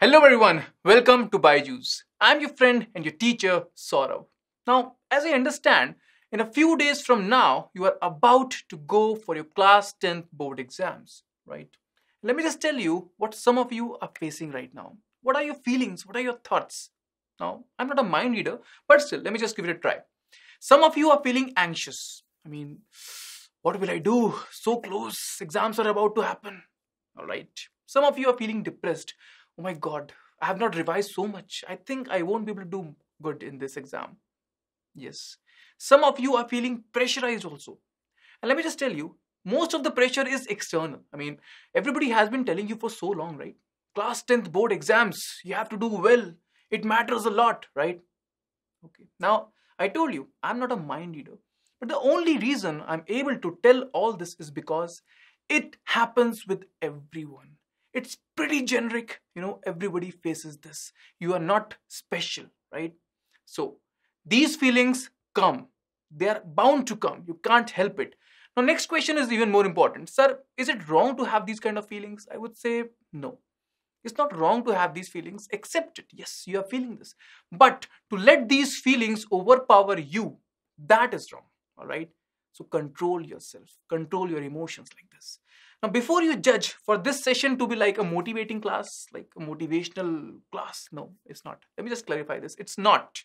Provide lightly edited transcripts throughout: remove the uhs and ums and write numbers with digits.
Hello everyone, welcome to BYJU'S. I'm your friend and your teacher, Saurabh. Now, as I understand, in a few days from now, you are about to go for your class 10th board exams, right? Let me just tell you what some of you are facing right now. What are your feelings? What are your thoughts? Now, I'm not a mind reader, but still, let me just give it a try. Some of you are feeling anxious. What will I do? So close, exams are about to happen. All right. Some of you are feeling depressed. Oh my God, I have not revised so much. I think I won't be able to do good in this exam. Yes. Some of you are feeling pressurized also. And let me just tell you, most of the pressure is external. Everybody has been telling you for so long, right? Class 10th board exams, you have to do well. It matters a lot, right? Okay. Now, I told you, I'm not a mind reader. But the only reason I'm able to tell all this is because it happens with everyone. It's pretty generic. Everybody faces this. You are not special, right? So these feelings come. They are bound to come. You can't help it. Now, next question is even more important. Sir, is it wrong to have these kind of feelings? I would say no. It's not wrong to have these feelings. Accept it. Yes, you are feeling this. But to let these feelings overpower you, that is wrong. All right? So control yourself. Control your emotions like this. Now, before you judge for this session to be like a motivating class, like a motivational class, no, it's not. Let me just clarify this. It's not.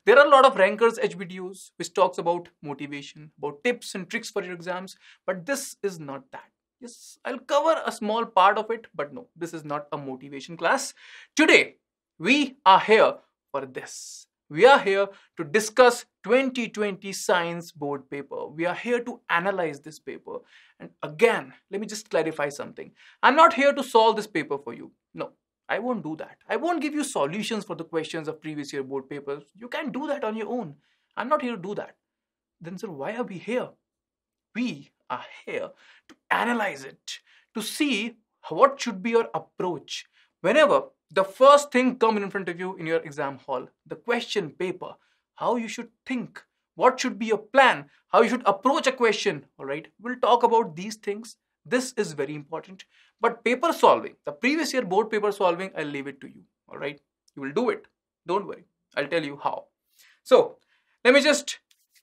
There are a lot of rankers edge videos which talks about motivation, about tips and tricks for your exams, but this is not that. Yes, I'll cover a small part of it, but no, this is not a motivation class. Today, we are here for this. We are here to discuss 2020 science board paper. We are here to analyze this paper. And again, let me just clarify something. I'm not here to solve this paper for you. No, I won't do that. I won't give you solutions for the questions of previous year board papers. You can do that on your own. I'm not here to do that. Then, sir, why are we here? We are here to analyze it, to see what should be your approach. Whenever the first thing comes in front of you in your exam hall, the question paper, how you should think, what should be your plan, how you should approach a question, all right? We'll talk about these things. This is very important. But paper solving, the previous year board paper solving, I'll leave it to you, all right? You will do it. Don't worry. I'll tell you how. So, let me just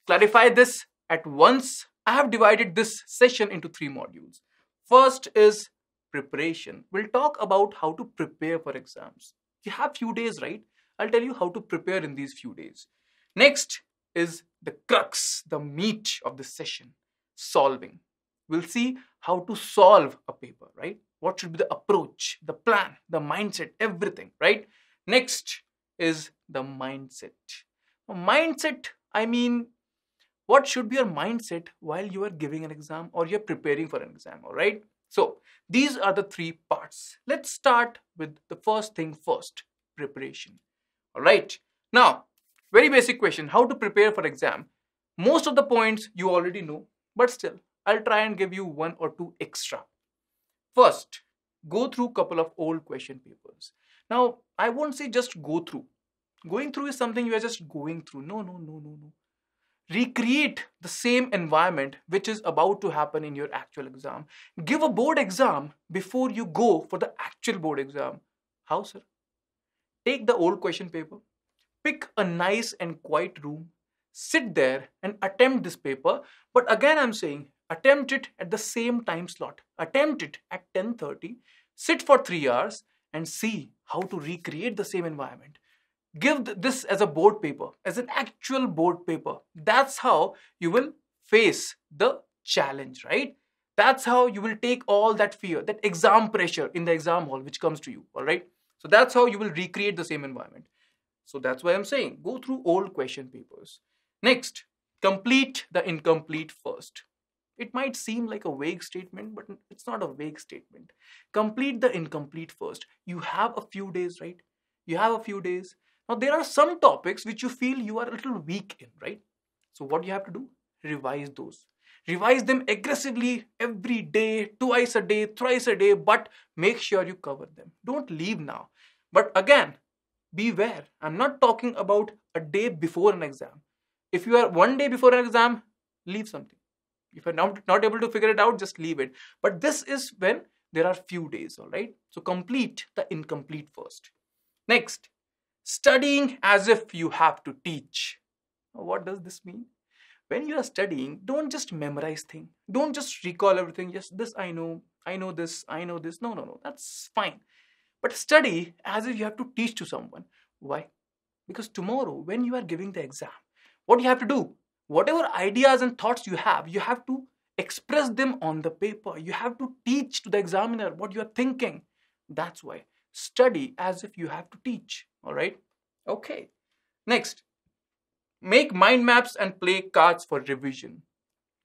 clarify this at once. I have divided this session into 3 modules. First is preparation. We'll talk about how to prepare for exams. You have few days, right? I'll tell you how to prepare in these few days. Next is the crux, the meat of this session, solving. We'll see how to solve a paper, right? What should be the approach, the plan, the mindset, everything, right? Next is the mindset. Mindset, what should be your mindset while you are giving an exam or you're preparing for an exam, all right? So these are the 3 parts. Let's start with the first thing first, preparation. All right. Now, very basic question, how to prepare for exam. Most of the points you already know, but still, I'll try and give you 1 or 2 extra. First, go through a couple of old question papers. Now, I won't say just go through. Going through is something you are just going through. No. Recreate the same environment which is about to happen in your actual exam. Give a board exam before you go for the actual board exam. How, sir? Take the old question paper, pick a nice and quiet room, sit there and attempt this paper. But again, I'm saying, attempt it at the same time slot. Attempt it at 10:30, sit for 3 hours and see how to recreate the same environment. Give this as a board paper, as an actual board paper. That's how you will face the challenge, right? That's how you will take all that fear, that exam pressure in the exam hall which comes to you, all right? So that's how you will recreate the same environment. So that's why I'm saying, go through old question papers. Next, complete the incomplete first. It might seem like a vague statement, but it's not a vague statement. Complete the incomplete first. You have a few days, right? You have a few days. Now, there are some topics which you feel you are a little weak in, right? So what you have to do? Revise those. Revise them aggressively every day, twice a day, thrice a day, but make sure you cover them. Don't leave now. But again, beware. I'm not talking about a day before an exam. If you are 1 day before an exam, leave something. If you're not able to figure it out, just leave it. But this is when there are few days, all right? So complete the incomplete first. Next, studying as if you have to teach. What does this mean? When you are studying, don't just memorize things. Don't just recall everything. Just this I know this, I know this. No. That's fine. But study as if you have to teach to someone. Why? Because tomorrow, when you are giving the exam, what you have to do? Whatever ideas and thoughts you have to express them on the paper. You have to teach to the examiner what you are thinking. That's why. Study as if you have to teach. All right? Okay. Next. Make mind maps and play cards for revision.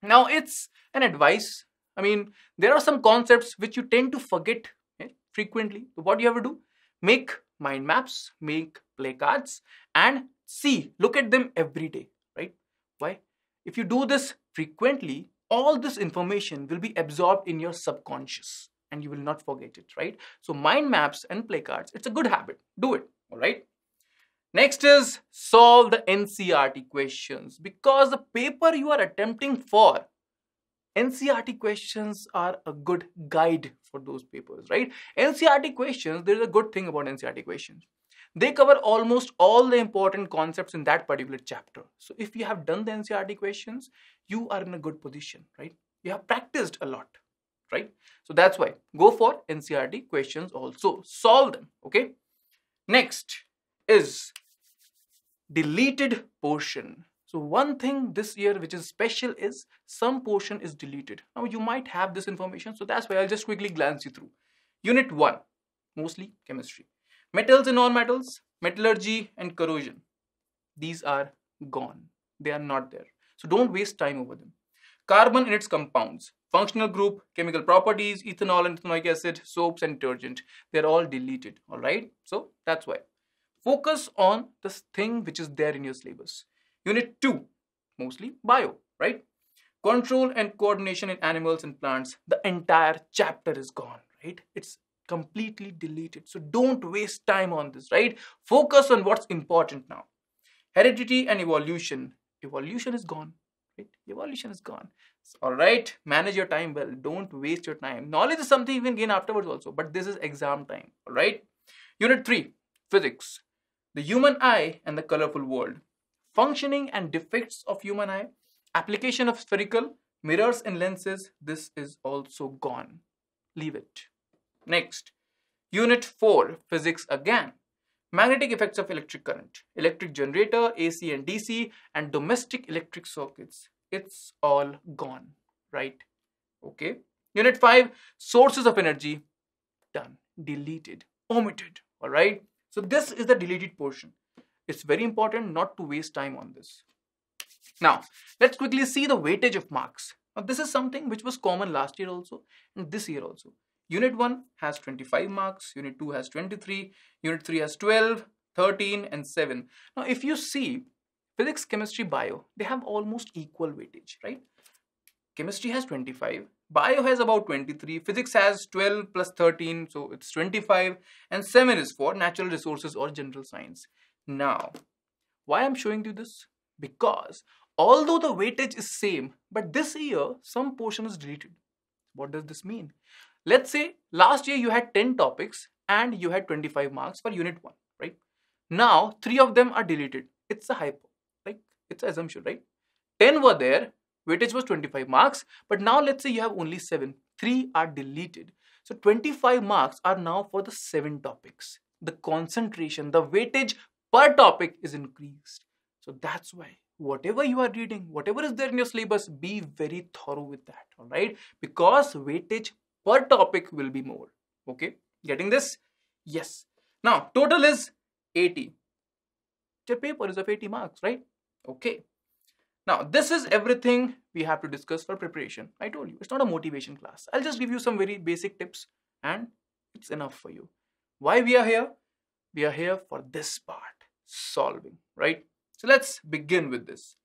Now, it's an advice. I mean, there are some concepts which you tend to forget frequently. So what you have to do? Make mind maps, make play cards, and look at them every day, right? Why? If you do this frequently, all this information will be absorbed in your subconscious and you will not forget it, right? So mind maps and play cards, it's a good habit. Do it, all right? Next is solve the NCERT questions. Because the paper you are attempting for, NCERT questions are a good guide for those papers, right? NCERT questions, there is a good thing about NCERT questions. They cover almost all the important concepts in that particular chapter. So if you have done the NCERT questions, you are in a good position, right? You have practiced a lot, right? So that's why go for NCERT questions also. Solve them, okay? Next is deleted portion. So one thing this year which is special is some portion is deleted. Now you might have this information, so that's why I'll just quickly glance you through. Unit 1, mostly chemistry. Metals and non-metals, metallurgy and corrosion. These are gone. They are not there. So don't waste time over them. Carbon and its compounds, functional group, chemical properties, ethanol and ethanoic acid, soaps and detergent. They're all deleted, all right? So that's why. Focus on this thing which is there in your syllabus. Unit 2, mostly bio, right? Control and coordination in animals and plants. The entire chapter is gone, right? It's completely deleted. So don't waste time on this, right? Focus on what's important now. Heredity and evolution. Evolution is gone, right? Evolution is gone. All right, manage your time well. Don't waste your time. Knowledge is something you can gain afterwards also, but this is exam time, all right? Unit 3, physics. The human eye and the colorful world. Functioning and defects of human eye. Application of spherical, mirrors and lenses. This is also gone. Leave it. Next, Unit 4, physics again. Magnetic effects of electric current. Electric generator, AC and DC, and domestic electric circuits. It's all gone, right? Okay. Unit 5, sources of energy. Done. Deleted. Omitted. All right. So this is the deleted portion. It's very important not to waste time on this. Now, let's quickly see the weightage of marks. Now, this is something which was common last year also and this year also. Unit 1 has 25 marks, Unit 2 has 23, Unit 3 has 12, 13 and 7. Now, if you see physics, chemistry, bio, they have almost equal weightage, right? Chemistry has 25, bio has about 23, physics has 12 plus 13, so it's 25, and 7 is for natural resources or general science. Now, why I'm showing you this? Because although the weightage is same, but this year some portion is deleted. What does this mean? Let's say last year you had 10 topics and you had 25 marks for Unit 1, right? Now 3 of them are deleted. It's a hypo, like it's an assumption, right? 10 were there, weightage was 25 marks, but now let's say you have only 7. 3 are deleted. So 25 marks are now for the 7 topics. The concentration, the weightage per topic is increased. So that's why whatever you are reading, whatever is there in your syllabus, be very thorough with that, all right? Because weightage per topic will be more. Okay, getting this? Yes. Now, total is 80. The paper is of 80 marks, right? Okay. Now, this is everything we have to discuss for preparation. I told you, it's not a motivation class. I'll just give you some very basic tips and it's enough for you. Why we are here? We are here for this part, solving, right? So let's begin with this.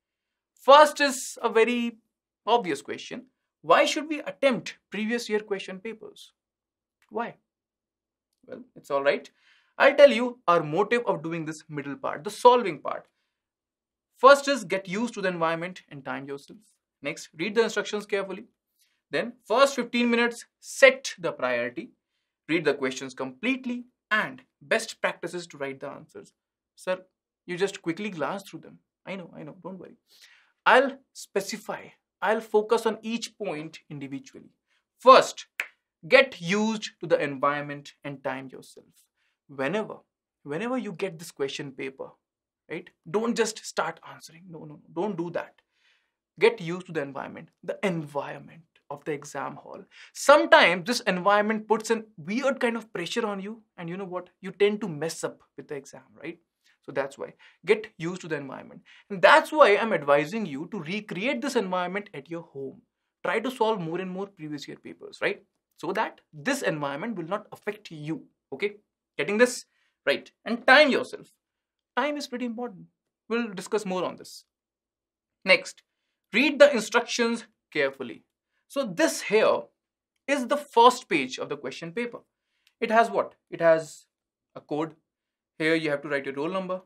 First is a very obvious question. Why should we attempt previous year question papers? Why? Well, it's all right. I'll tell you our motive of doing this middle part, the solving part. First is get used to the environment and time yourself. Next, read the instructions carefully. Then first 15 minutes, set the priority, read the questions completely, and best practices to write the answers. Sir, you just quickly glance through them. I know, don't worry. I'll specify, I'll focus on each point individually. First, get used to the environment and time yourself. Whenever you get this question paper, right? Don't just start answering. No, don't do that. Get used to the environment of the exam hall. Sometimes this environment puts a weird kind of pressure on you, and you know what? You tend to mess up with the exam, right? So that's why get used to the environment. And that's why I'm advising you to recreate this environment at your home. Try to solve more and more previous year papers, right? So that this environment will not affect you, okay? Getting this right. And time yourself. Time is pretty important. We'll discuss more on this. Next, read the instructions carefully. So this here is the first page of the question paper. It has what? It has a code. Here you have to write your roll number.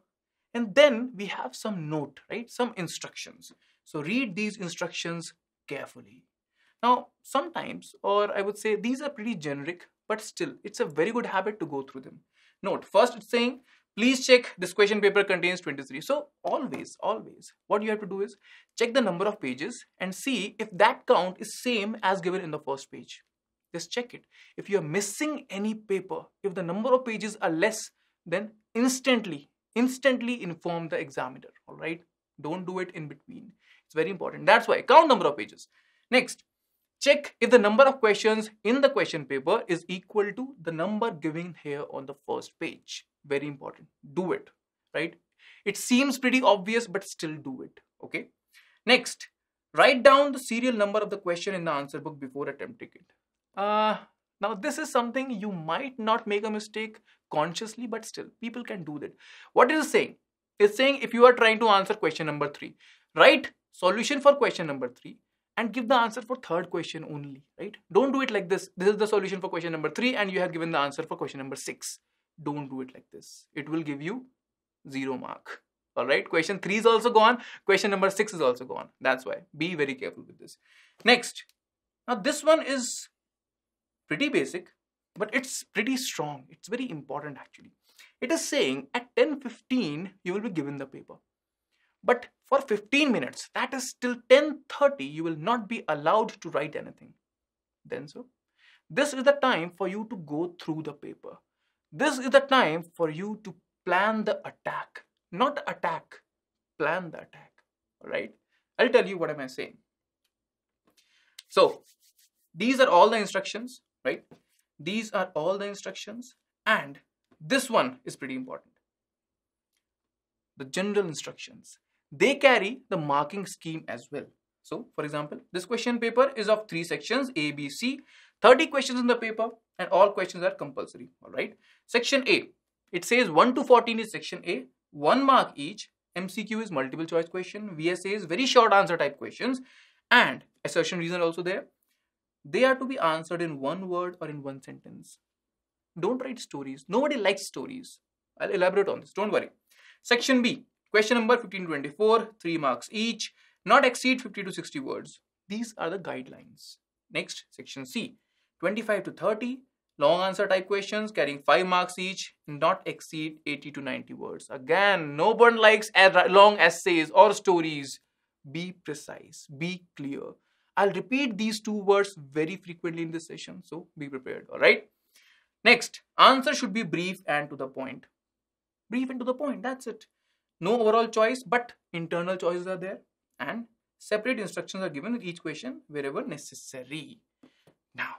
And then we have some note, right? Some instructions. So read these instructions carefully. Now, sometimes, or I would say these are pretty generic, but still, it's a very good habit to go through them. Note, first it's saying, please check this question paper contains 23. So always, what you have to do is check the number of pages and see if that count is same as given in the first page. Just check it. If you are missing any paper, if the number of pages are less, then instantly inform the examiner, all right? Don't do it in between. It's very important. That's why count number of pages. Next, check if the number of questions in the question paper is equal to the number given here on the first page. Very important. Do it, right? It seems pretty obvious, but still do it, okay? Next, write down the serial number of the question in the answer book before attempting it. Now, this is something you might not make a mistake consciously, but still, people can do that. What is it saying? It's saying if you are trying to answer question number 3, write solution for question number 3 and give the answer for third question only, right? Don't do it like this. This is the solution for question number 3 and you have given the answer for question number 6. Don't do it like this. It will give you 0 mark. All right. Question 3 is also gone. Question number 6 is also gone. That's why. Be very careful with this. Next. Now this one is pretty basic, but it's pretty strong. It's very important actually. It is saying at 10:15 you will be given the paper. But for 15 minutes, that is till 10:30, you will not be allowed to write anything. Then so, this is the time for you to go through the paper. This is the time for you to plan the attack. Not attack, plan the attack. All right? I'll tell you what am I saying. So, these are all the instructions, right? These are all the instructions. And this one is pretty important. The general instructions. They carry the marking scheme as well. So, for example, this question paper is of 3 sections, A, B, C, 30 questions in the paper, and all questions are compulsory, all right? Section A, it says 1 to 14 is section A, 1 mark each, MCQ is multiple choice question, VSA is very short answer type questions, and assertion reason also there. They are to be answered in 1 word or in 1 sentence. Don't write stories. Nobody likes stories. I'll elaborate on this, don't worry. Section B, question number 15 to 24, 3 marks each, not exceed 50 to 60 words. These are the guidelines. Next, section C, 25 to 30, long answer type questions carrying 5 marks each, not exceed 80 to 90 words. Again, no one likes long essays or stories. Be precise, be clear. I'll repeat these 2 words very frequently in this session, so be prepared, all right? Next, answer should be brief and to the point. Brief and to the point, that's it. No overall choice, but internal choices are there and separate instructions are given with each question wherever necessary. Now,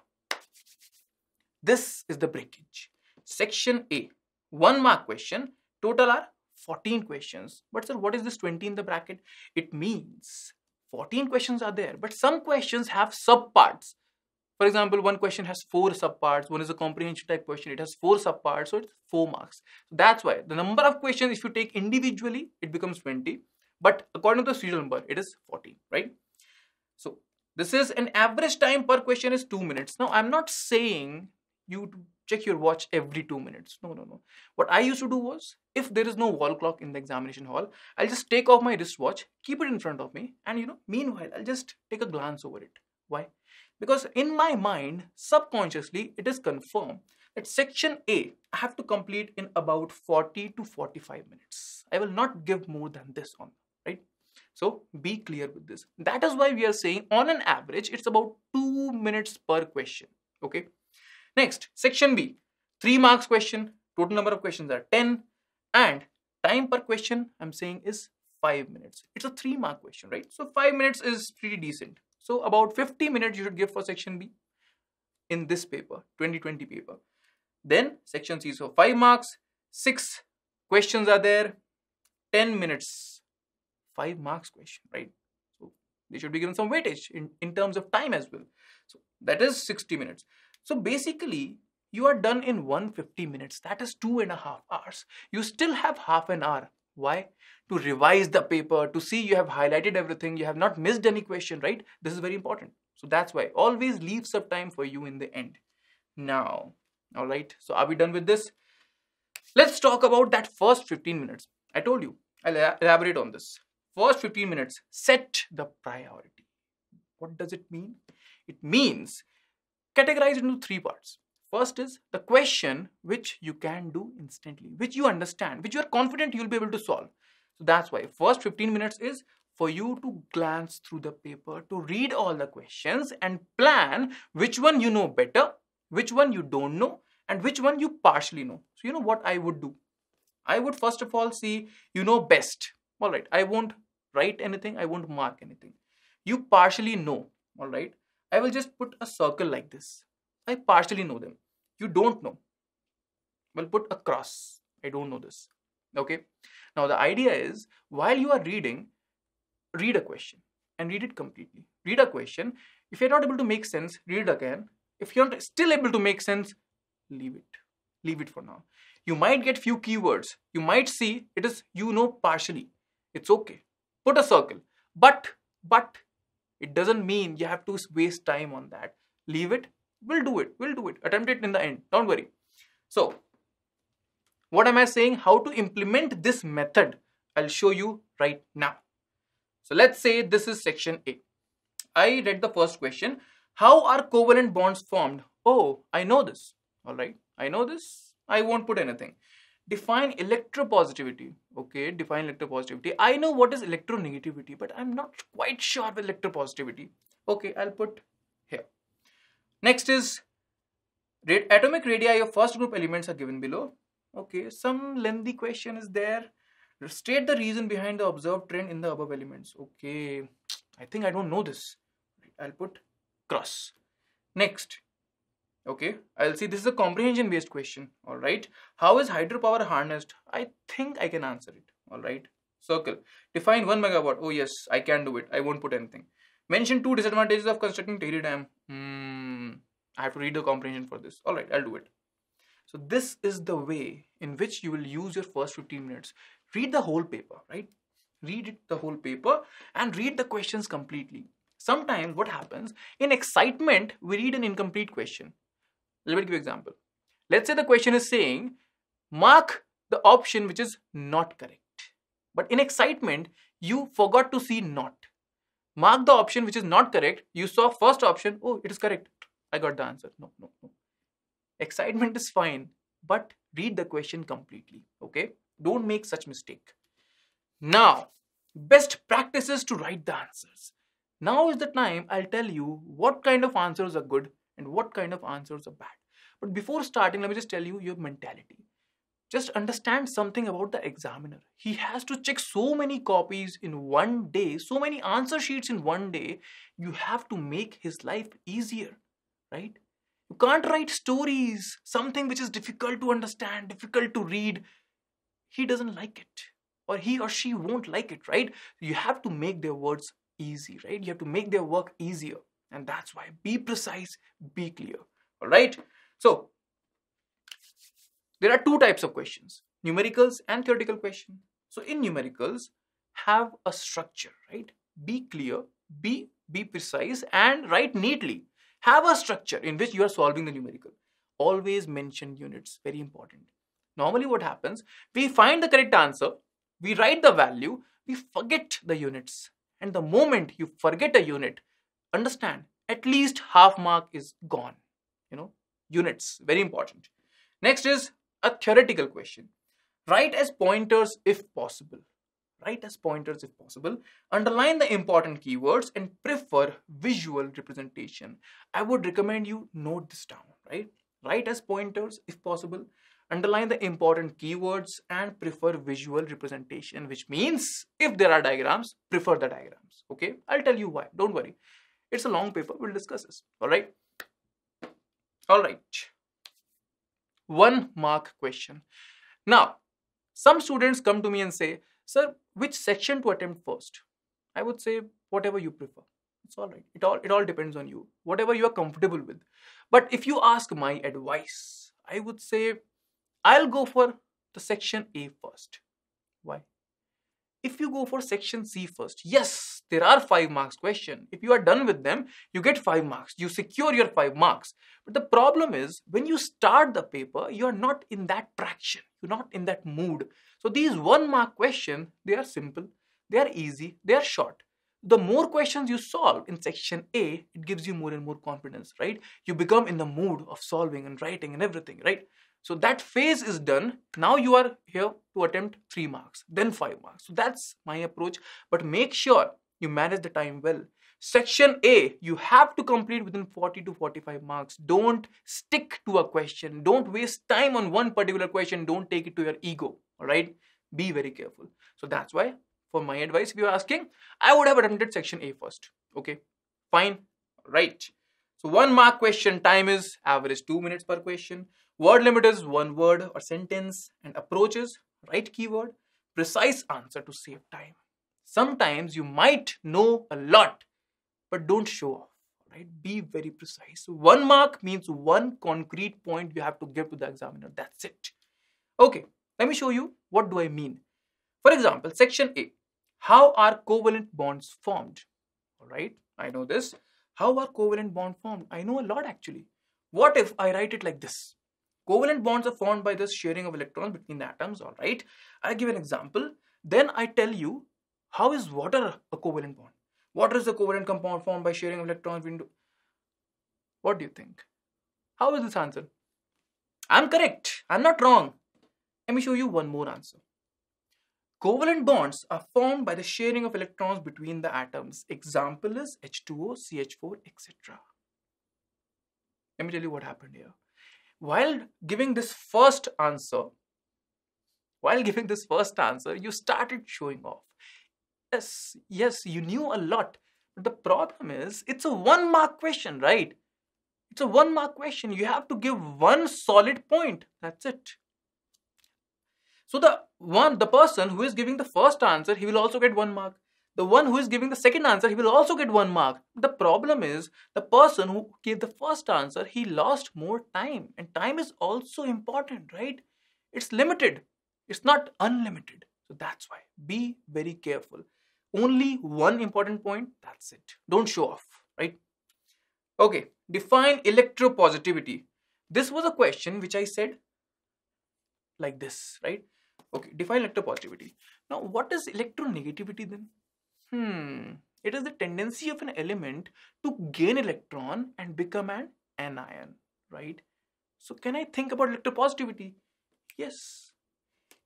this is the breakage. Section A, 1 mark question, total are 14 questions. But sir, what is this 20 in the bracket? It means 14 questions are there, but some questions have subparts. For example, one question has 4 subparts, one is a comprehension type question, it has 4 subparts, so it's 4 marks. So that's why the number of questions, if you take individually, it becomes 20, but according to the serial number, it is 40, right? So this is an average time per question is 2 minutes. Now, I'm not saying you to check your watch every 2 minutes. No. What I used to do was, if there is no wall clock in the examination hall, I'll just take off my wristwatch, keep it in front of me, and meanwhile, I'll just take a glance over it. Why? Because in my mind, subconsciously, it is confirmed that section A, I have to complete in about 40 to 45 minutes. I will not give more than this on, right? So be clear with this. That is why we are saying on an average, it's about 2 minutes per question. Okay. Next, section B, 3 marks question, total number of questions are 10, and time per question I'm saying is 5 minutes. It's a 3-mark question, right? So 5 minutes is pretty decent. So about 50 minutes you should give for section B in this paper, 2020 paper. Then section C, so 5 marks, 6 questions are there, 10 minutes, 5 marks question, right? So they should be given some weightage in terms of time as well. So that is 60 minutes. So basically you are done in 150 minutes. That is 2.5 hours. You still have half an hour. Why? To revise the paper, to see you have highlighted everything, you have not missed any question, right? This is very important. So that's why always leave some time for you in the end. Now, all right. So are we done with this? Let's talk about that first 15 minutes. I told you, I'll elaborate on this. First 15 minutes, set the priority. What does it mean? It means categorize it into 3 parts. First is the question which you can do instantly, which you understand, which you are confident you'll be able to solve. So that's why first 15 minutes is for you to glance through the paper, to read all the questions and plan which one you know better, which one you don't know, and which one you partially know. So you know what I would do? I would first of all see you know best. All right, I won't write anything, I won't mark anything. You partially know, all right? I will just put a circle like this. I partially know them. You don't know. Well, put a cross. I don't know this. Okay. Now the idea is while you are reading, read a question and read it completely. Read a question. If you're not able to make sense, read it again. If you're still able to make sense, leave it. Leave it for now. You might get few keywords. You might see it is you know partially. It's okay. Put a circle. But it doesn't mean you have to waste time on that. Leave it. We'll do it. We'll do it. Attempt it in the end. Don't worry. So, what am I saying? How to implement this method? I'll show you right now. So, let's say this is section A. I read the first question. How are covalent bonds formed? Oh, I know this. All right. I know this. I won't put anything. Define electropositivity. Okay, define electropositivity. I know what is electronegativity, but I'm not quite sure with electropositivity. Okay, I'll put here. Next is atomic radii of first group elements are given below. Okay, some lengthy question is there. State the reason behind the observed trend in the above elements. Okay, I think I don't know this. I'll put cross. Next. Okay, I'll see this is a comprehension based question. All right. How is hydropower harnessed? I think I can answer it. All right. Circle. Define 1 megawatt. Oh yes, I can do it. I won't put anything. Mention 2 disadvantages of constructing Tehri Dam. I have to read the comprehension for this. All right, I'll do it. So this is the way in which you will use your first 15 minutes. Read the whole paper, right? Read it, the whole paper, and read the questions completely. Sometimes what happens, in excitement, we read an incomplete question. Let me give you an example. Let's say the question is saying, mark the option which is not correct. But in excitement, you forgot to see not. Mark the option which is not correct. You saw first option. Oh, it is correct. I got the answer. No. Excitement is fine, but read the question completely. Okay? Don't make such mistake. Now, best practices to write the answers. Now is the time I'll tell you what kind of answers are good and what kind of answers are bad. But before starting, let me just tell you your mentality. Just understand something about the examiner. He has to check so many copies in one day, so many answer sheets in one day. You have to make his life easier, right? You can't write stories, something which is difficult to understand, difficult to read. He doesn't like it, or he or she won't like it, right? You have to make their words easy, right? You have to make their work easier. And that's why be precise, be clear. All right. So there are 2 types of questions, numericals and theoretical question. So in numericals, have a structure, right? Be clear, be precise, and write neatly. Have a structure in which you are solving the numerical. Always mention units, very important. Normally what happens, we find the correct answer, we write the value, we forget the units. And the moment you forget a unit, understand, at least half mark is gone. Units, very important. Next is a theoretical question. Write as pointers if possible. Write as pointers if possible. Underline the important keywords and prefer visual representation. I would recommend you note this down, right? Write as pointers if possible. Underline the important keywords and prefer visual representation, which means if there are diagrams, prefer the diagrams. Okay, I'll tell you why. Don't worry. It's a long paper. We'll discuss this. All right. All right. 1 mark question. Now, some students come to me and say, sir, which section to attempt first? I would say whatever you prefer. It's all right. It all depends on you. Whatever you are comfortable with. But if you ask my advice, I would say I'll go for the section A first. Why? If you go for section C first, yes, there are 5 marks question. If you are done with them, you get 5 marks. You secure your 5 marks. But the problem is when you start the paper, you are not in that traction. You're not in that mood. So these 1 mark questions, they are simple, they are easy, they are short. The more questions you solve in section A, it gives you more and more confidence, right? You become in the mood of solving and writing and everything, right? So that phase is done. Now you are here to attempt 3 marks, then 5 marks. So that's my approach. But make sure you manage the time well. Section A, you have to complete within 40 to 45 marks. Don't stick to a question. Don't waste time on one particular question. Don't take it to your ego. All right? Be very careful. So that's why, for my advice, if you're asking, I would have attempted section A first. Okay? Fine. Right. So 1 mark question, time is average 2 minutes per question. Word limit is 1 word or sentence, and approach is right keyword, precise answer to save time. Sometimes you might know a lot, but don't show off, right? Be very precise. 1 mark means 1 concrete point you have to give to the examiner. That's it. Okay, let me show you what do I mean. For example, section A, how are covalent bonds formed? All right, I know this. How are covalent bonds formed? I know a lot actually. What if I write it like this? Covalent bonds are formed by the sharing of electrons between the atoms, all right? I give an example. Then I tell you, how is water a covalent bond? Water is a covalent compound formed by sharing of electrons between... What do you think? How is this answer? I'm correct. I'm not wrong. Let me show you one more answer. Covalent bonds are formed by the sharing of electrons between the atoms. Example is H2O, CH4, etc. Let me tell you what happened here. While giving this first answer, you started showing off. Yes, you knew a lot. But the problem is, it's a 1 mark question, right? It's a 1 mark question. You have to give 1 solid point. That's it. So the person who is giving the first answer, he will also get 1 mark. The one who is giving the second answer, he will also get 1 mark. The problem is, the person who gave the first answer, he lost more time. And time is also important, right? It's limited. It's not unlimited. So that's why. Be very careful. Only 1 important point, that's it. Don't show off, right? Okay, define electropositivity. This was a question which I said like this, right? Okay, define electropositivity. Now, what is electronegativity then? It is the tendency of an element to gain electron and become an anion, right? So can I think about electropositivity? Yes.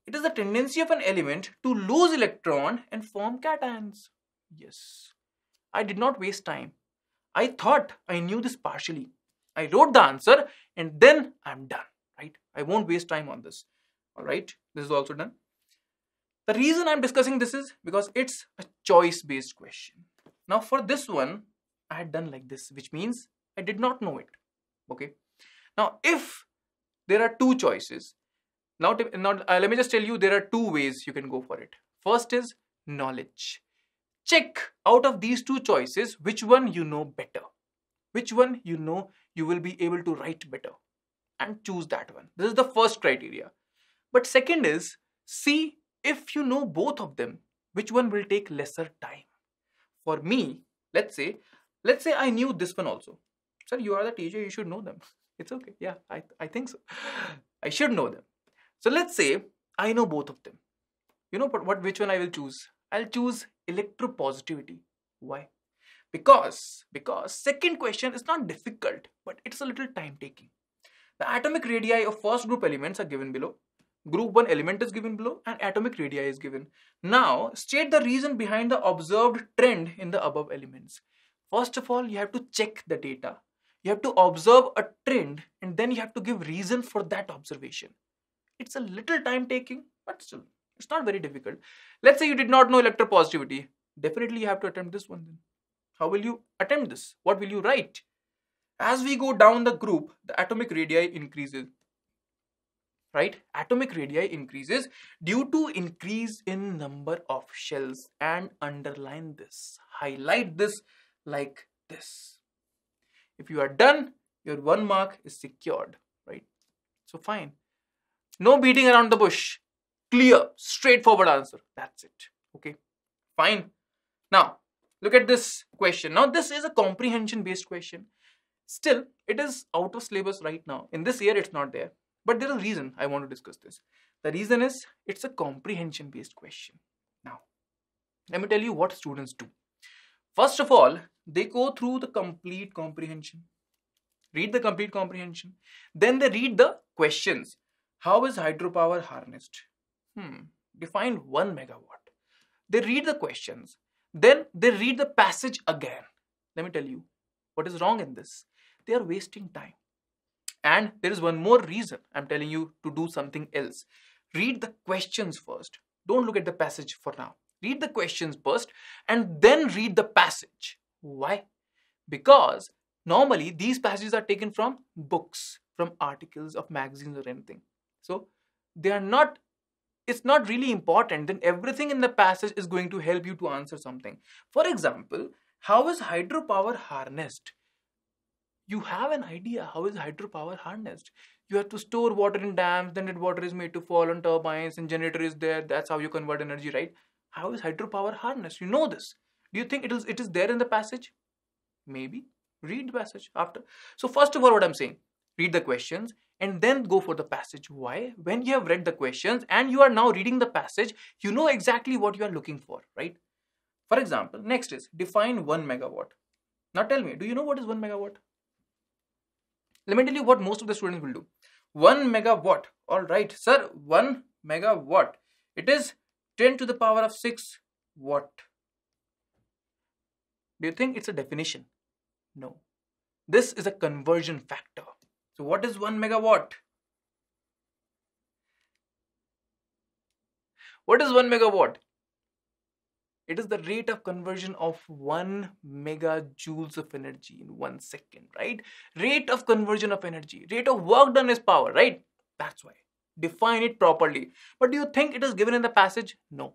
It is the tendency of an element to lose electron and form cations. Yes. I did not waste time. I thought I knew this partially. I wrote the answer and then I'm done, right? I won't waste time on this. All right. This is also done. The reason I'm discussing this is because it's a choice-based question. Now for this one, I had done like this, which means I did not know it. Okay. Now if there are 2 choices, now let me just tell you, there are 2 ways you can go for it. First is knowledge. Check out of these 2 choices, which one you know better. Which one you know you will be able to write better. And choose that one. This is the first criteria. But second is, see if you know both of them, which one will take lesser time. For me, let's say I knew this one also. Sir, you are the teacher, you should know them. It's okay. Yeah, I think so. I should know them. So let's say I know both of them. You know which one I will choose? I'll choose electropositivity. Why? Because second question is not difficult, but it's a little time taking. The atomic radii of first group elements are given below. Group 1 element is given below and atomic radii is given. Now, state the reason behind the observed trend in the above elements. First of all, you have to check the data. You have to observe a trend and then you have to give reason for that observation. It's a little time taking, but still, it's not very difficult. Let's say you did not know electropositivity. Definitely you have to attempt this one then. How will you attempt this? What will you write? As we go down the group, the atomic radii increases. Right? Atomic radii increases due to increase in number of shells, and underline this. Highlight this like this. If you are done, your 1 mark is secured. Right? So fine. No beating around the bush. Clear, straightforward answer. That's it. Okay. Fine. Now, look at this question. Now, this is a comprehension based question. Still, it is out of syllabus right now. In this year, it's not there. But there is a reason I want to discuss this. The reason is it's a comprehension based question. Now, let me tell you what students do. First of all, they go through the complete comprehension. Read the complete comprehension. Then they read the questions. How is hydropower harnessed? Define 1 megawatt. They read the questions. Then they read the passage again. Let me tell you what is wrong in this. They are wasting time. And there is one more reason I'm telling you to do something else. Read the questions first. Don't look at the passage for now. Read the questions first and then read the passage. Why? Because normally these passages are taken from books, from articles of magazines or anything. So they are not, it's not really important. Then everything in the passage is going to help you to answer something. For example, how is hydropower harnessed? You have an idea how is hydropower harnessed. You have to store water in dams, then that water is made to fall on turbines and generator is there. That's how you convert energy, right? How is hydropower harnessed? You know this. Do you think it is there in the passage? Maybe. Read the passage after. So first of all, what I'm saying, read the questions and then go for the passage. Why? When you have read the questions and you are now reading the passage, you know exactly what you are looking for, right? For example, next is define 1 megawatt. Now tell me, do you know what is 1 megawatt? Let me tell you what most of the students will do. 1 megawatt. All right, sir, 1 megawatt. It is 10 to the power of 6 watt. Do you think it's a definition? No. This is a conversion factor. So what is 1 megawatt? What is 1 megawatt? It is the rate of conversion of 1 megajoules of energy in 1 second, right? Rate of conversion of energy. Rate of work done is power, right? That's why. Define it properly. But do you think it is given in the passage? No.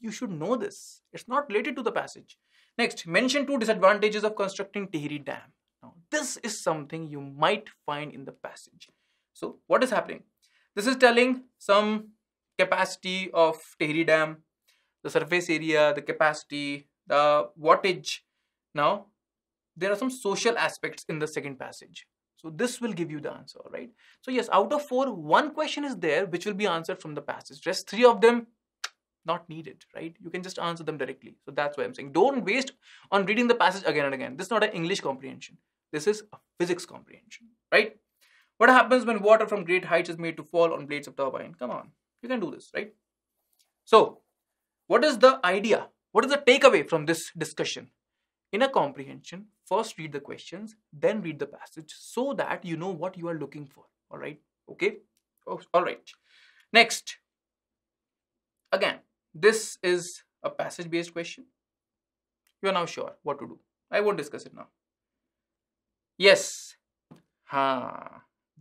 You should know this. It's not related to the passage. Next, mention 2 disadvantages of constructing Tehri Dam. Now, this is something you might find in the passage. So, what is happening? This is telling some capacity of Tehri Dam, the surface area, the capacity, the wattage. Now, there are some social aspects in the second passage. So, this will give you the answer, right? So, yes, out of 4, 1 question is there which will be answered from the passage. Rest 3 of them, not needed, right? You can just answer them directly. So, that's why I'm saying don't waste on reading the passage again and again. This is not an English comprehension. This is a physics comprehension, right? What happens when water from great heights is made to fall on blades of turbine? Come on, you can do this, right? So, what is the idea? What is the takeaway from this discussion? In a comprehension, first read the questions, then read the passage so that you know what you are looking for. All right. Okay. Oh, all right. Next. Again, this is a passage-based question. You are now sure what to do. I won't discuss it now. Yes.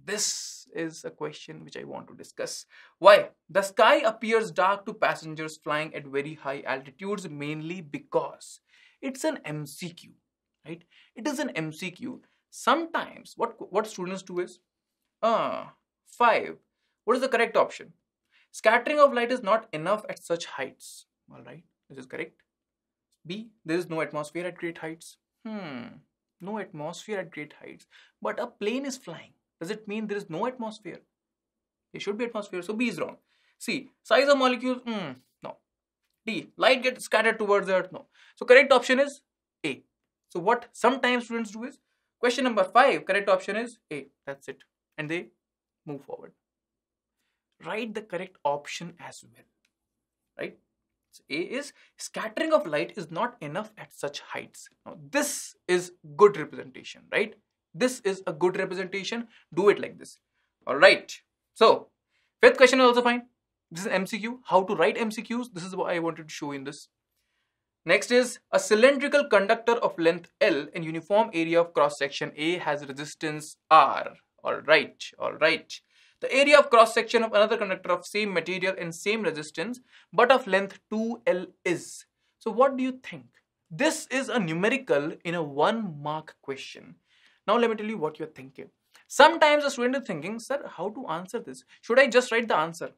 This is a question which I want to discuss. Why? The sky appears dark to passengers flying at very high altitudes mainly because it's an MCQ, right? It is an MCQ. Sometimes what students do is 5. What is the correct option? Scattering of light is not enough at such heights. All right, this is correct. B, there is no atmosphere at great heights. No atmosphere at great heights. But a plane is flying. Does it mean there is no atmosphere? There should be atmosphere. So B is wrong. C, size of molecules. No. D, light gets scattered towards the earth. No. So correct option is A. So what sometimes students do is, question number 5, correct option is A. That's it. And they move forward. Write the correct option as well, right? So A is, scattering of light is not enough at such heights. Now this is good representation, right? This is a good representation. Do it like this. All right. So 5th question is also fine. This is MCQ. How to write MCQs. This is what I wanted to show in this. Next is, a cylindrical conductor of length L and uniform area of cross section A has resistance R. All right. All right. The area of cross section of another conductor of same material and same resistance but of length 2L is. So what do you think? This is a numerical in a 1 mark question. Now let me tell you what you're thinking. Sometimes a student is thinking, sir, how to answer this? Should I just write the answer?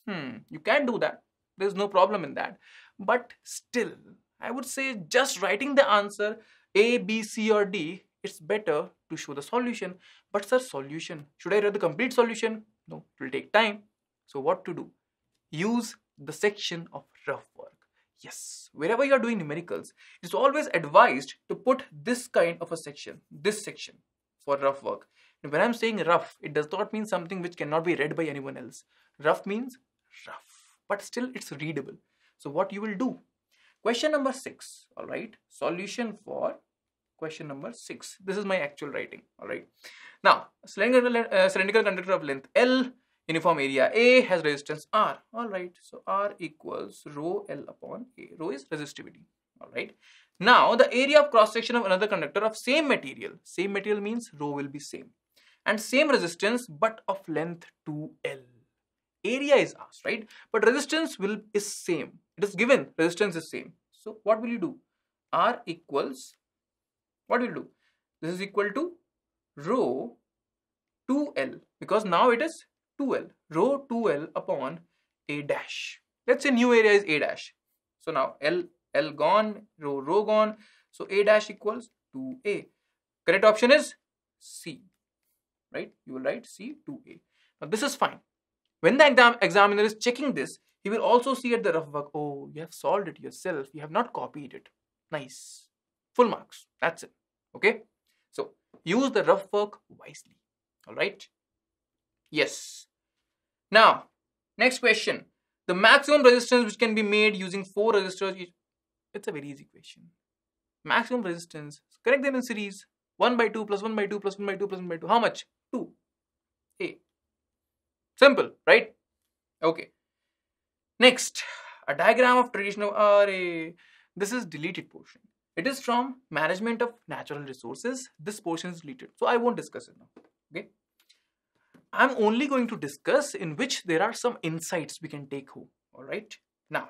You can do that. There's no problem in that. But still, I would say just writing the answer A, B, C or D, it's better to show the solution. But sir, solution, should I write the complete solution? No, it will take time. So what to do? Use the section of rough work. Yes, wherever you are doing numericals, it's always advised to put this kind of a section, this section for rough work. And when I'm saying rough, it does not mean something which cannot be read by anyone else. Rough means rough, but still it's readable. So what you will do? Question number 6, all right? Solution for question number 6. This is my actual writing, all right? Now, cylindrical conductor of length L, uniform area A has resistance R, all right? So R equals rho L upon A. Rho is resistivity, all right? Now, the area of cross section of another conductor of same material means rho will be same, and same resistance but of length 2L. Area is asked, right? But resistance is same. It is given resistance is same. So what will you do? R equals, what will you do? This is equal to rho 2L, because now it is 2L. Rho 2L upon A dash. Let's say new area is A dash. So now L gone, rho gone. So A dash equals 2A. Correct option is C, right? You will write C, 2A. Now this is fine. When the examiner is checking this, he will also see at the rough work, oh, you have solved it yourself. You have not copied it. Nice. Full marks. That's it. Okay. So use the rough work wisely. All right. Yes. Now, next question. The maximum resistance which can be made using 4 resistors. It's a very easy question. Maximum resistance. Correct them in series. 1 by 2 plus 1 by 2 plus 1 by 2 plus 1 by 2. How much? 2. A. Simple, right? Okay. Next, a diagram of traditional array. This is deleted portion. It is from management of natural resources. This portion is deleted. So I won't discuss it now. Okay. I'm only going to discuss in which there are some insights we can take home. All right. Now,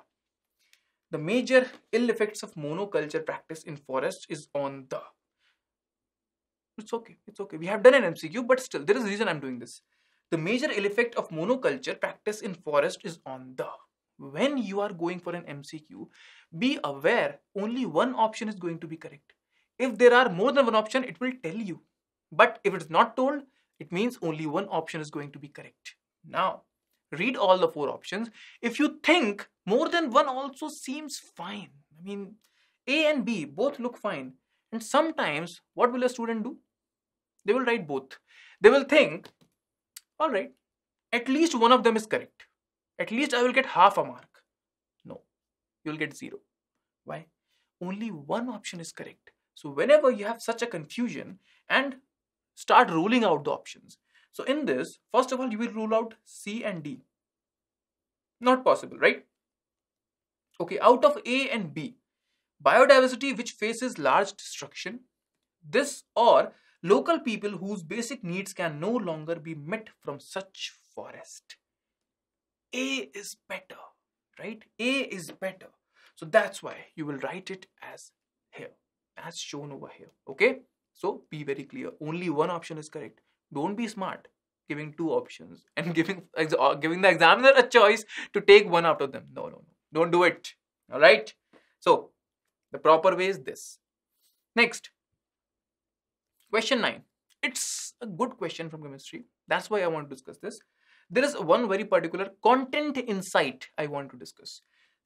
the major ill effects of monoculture practice in forests is on the. It's okay. It's okay. We have done an MCQ, but still, there is a reason I'm doing this. The major ill effect of monoculture practice in forest is on the. When you are going for an MCQ, be aware only one option is going to be correct. If there are more than one option, it will tell you. But if it's not told, it means only one option is going to be correct. Now, read all the 4 options. If you think more than one also seems fine. I mean, A and B both look fine. And sometimes, what will a student do? They will write both. They will think, all right, at least one of them is correct. At least I will get half a mark. No, you will get 0. Why? Only one option is correct. So whenever you have such a confusion, and start ruling out the options. So in this, first of all, you will rule out C and D. Not possible, right? Okay, out of A and B, biodiversity which faces large destruction, this or local people whose basic needs can no longer be met from such forest. A is better, right? A is better. So that's why you will write it as here, as shown over here. Okay? So be very clear. Only one option is correct. Don't be smart giving 2 options and giving the examiner a choice to take one out of them. No, no, no. Don't do it. All right? So the proper way is this. Next. Question 9. It's a good question from chemistry. That's why I want to discuss this. There is one very particular content insight I want to discuss.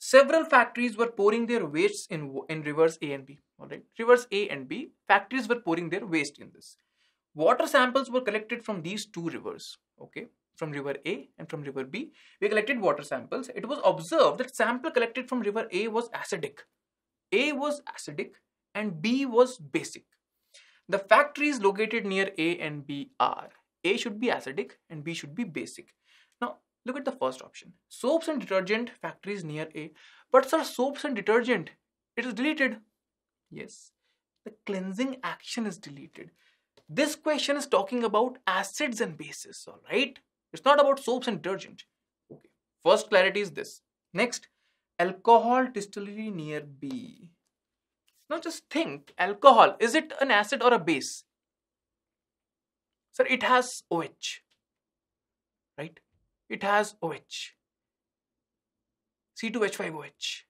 Several factories were pouring their wastes in rivers A and B. All right, rivers A and B, factories were pouring their waste in this. Water samples were collected from these two rivers. Okay, from river A and from river B, we collected water samples. It was observed that sample collected from river A was acidic. A was acidic and B was basic. The factories located near A and B are, A should be acidic and B should be basic. Now, look at the first option. Soaps and detergent factories near A. But sir, soaps and detergent, it is deleted. Yes, the cleansing action is deleted. This question is talking about acids and bases, all right? It's not about soaps and detergent. Okay, first clarity is this. Next, alcohol distillery near B. Now just think, alcohol, is it an acid or a base? Sir, it has OH, right? It has OH, C2H5OH.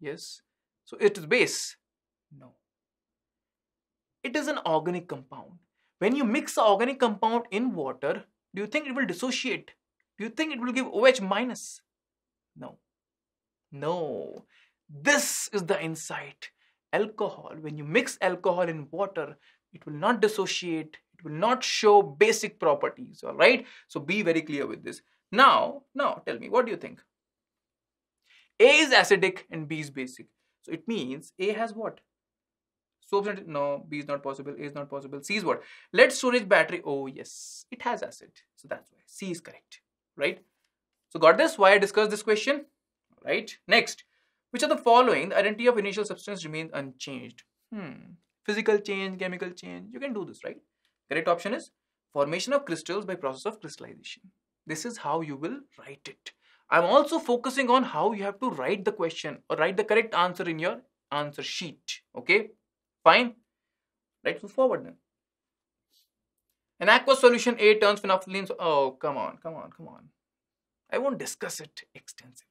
Yes, so it is base. No, it is an organic compound. When you mix an organic compound in water, do you think it will dissociate? Do you think it will give OH minus? No. No. This is the insight. Alcohol, when you mix alcohol in water, it will not dissociate. It will not show basic properties. All right. So be very clear with this. Now tell me, what do you think? A is acidic and B is basic. So it means A has what? Soaps and no, B is not possible. A is not possible. C is what? Lead storage battery. Oh yes, it has acid. So that's why C is correct. Right? So got this? Why I discussed this question? Right? Next, which of the following, the identity of initial substance remains unchanged? Physical change, chemical change. You can do this, right? Correct option is formation of crystals by process of crystallization. This is how you will write it. I'm also focusing on how you have to write the question or write the correct answer in your answer sheet. Okay? Fine? Right, move forward then. An aqueous solution A turns phenolphthalein. Oh, come on. I won't discuss it extensively.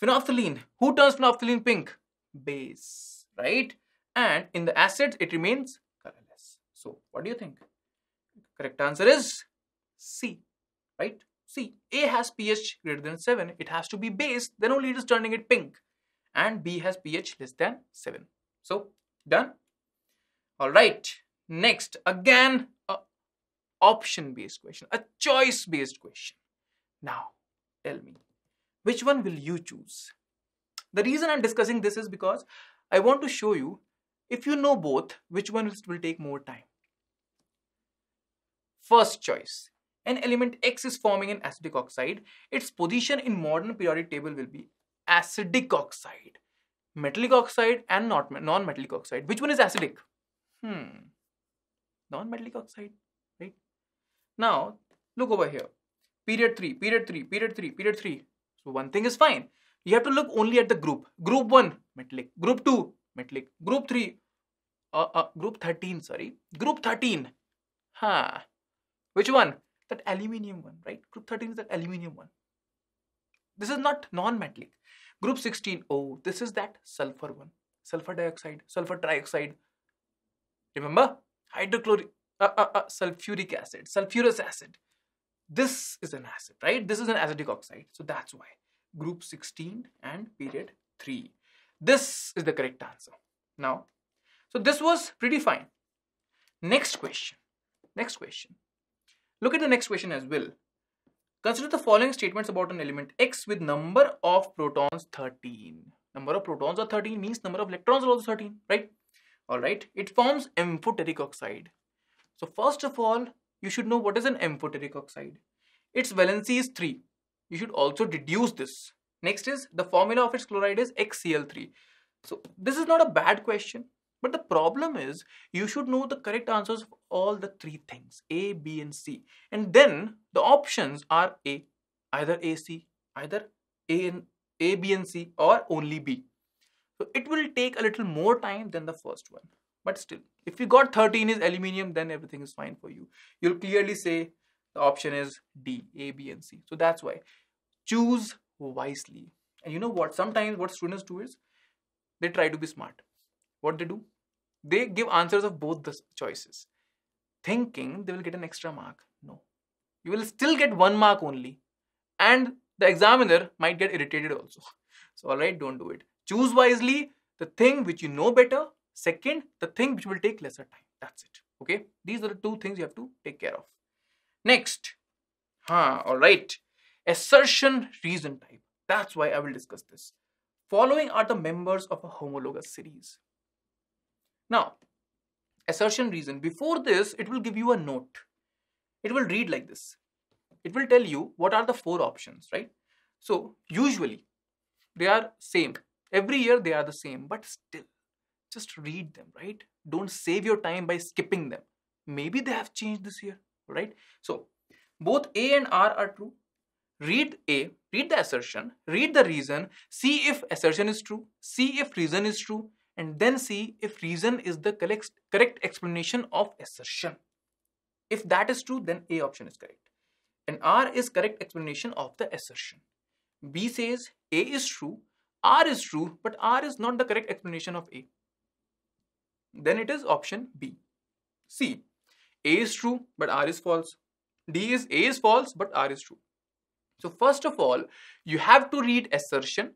Phenolphthalein. Who turns phenolphthalein pink? Base. Right? And in the acids, it remains colorless. So, what do you think? Correct answer is C. Right? C. A has pH greater than 7. It has to be base. Then only it is turning it pink. And B has pH less than 7. So, done? Alright. Next. Again, a option-based question. A choice-based question. Now, tell me, which one will you choose? The reason I'm discussing this is because I want to show you, if you know both, which one will take more time. First choice. An element X is forming an acidic oxide. Its position in modern periodic table will be acidic oxide, metallic oxide and non-metallic oxide. Which one is acidic? Non-metallic oxide, right? Now, look over here. Period 3, period 3, period 3, period 3. So one thing is fine. You have to look only at the group. Group 1, metallic. Group 2, metallic. Group 3, group 13, sorry. Group 13. Which one? That aluminium one, right? Group 13 is that aluminium one. This is not non-metallic. Group 16, oh, this is that sulfur one. Sulfur dioxide, sulfur trioxide. Remember? Hydrochloric, sulfuric acid, sulfurous acid. This is an acid, right? This is an acidic oxide. So that's why. Group 16 and period 3. This is the correct answer. Now, so this was pretty fine. Next question. Look at the next question as well. Consider the following statements about an element X with number of protons 13. Number of protons are 13 means number of electrons are also 13, right? Alright, it forms amphoteric oxide. So first of all, you should know what is an amphoteric oxide. Its valency is 3. You should also deduce this. Next is the formula of its chloride is XCl3. So this is not a bad question. But the problem is you should know the correct answers of all the three things, A, B and C. And then the options are A, either A, C, either A, B and C or only B. So it will take a little more time than the first one. But still, if you got 13 is aluminium, then everything is fine for you. You'll clearly say the option is D, A, B and C. So that's why. Choose wisely. And you know what? Sometimes what students do is they try to be smart. What they do? They give answers of both the choices, thinking they will get an extra mark. No. You will still get 1 mark only. And the examiner might get irritated also. So, alright, don't do it. Choose wisely the thing which you know better. Second, the thing which will take lesser time. That's it. Okay. These are the two things you have to take care of. Next. Alright. Assertion reason type. That's why I will discuss this. Following are the members of a homologous series. Now, assertion reason. Before this, it will give you a note. It will read like this. It will tell you what are the 4 options, right? So, usually, they are same. Every year, they are the same. But still, just read them, right? Don't save your time by skipping them. Maybe they have changed this year, right? So, both A and R are true. Read A, read the assertion, read the reason, see if assertion is true, see if reason is true, and then see if reason is the correct explanation of assertion. If that is true, then A option is correct. And R is correct explanation of the assertion. B says A is true, R is true, but R is not the correct explanation of A. Then it is option B. C, A is true, but R is false. D is A is false, but R is true. So first of all, you have to read assertion,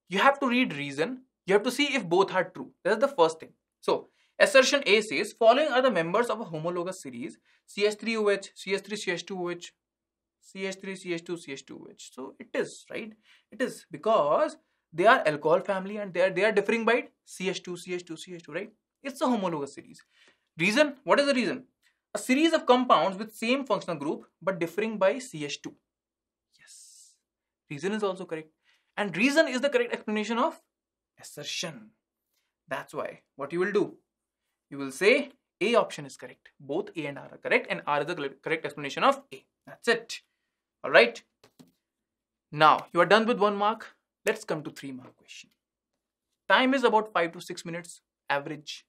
you have to read reason, you have to see if both are true. That's the first thing. So assertion A says, following are the members of a homologous series, CH3OH, CH3CH2OH, CH3CH2CH2OH. So it is, right? It is because they are alcohol family and they are differing by CH2, CH2, CH2, right? It's a homologous series. Reason, what is the reason? A series of compounds with same functional group but differing by CH2. Reason is also correct. And reason is the correct explanation of assertion. That's why what you will do, you will say A option is correct. Both A and R are correct and R is the correct explanation of A. That's it. Alright. Now you are done with 1 mark. Let's come to 3 mark question. Time is about 5 to 6 minutes average.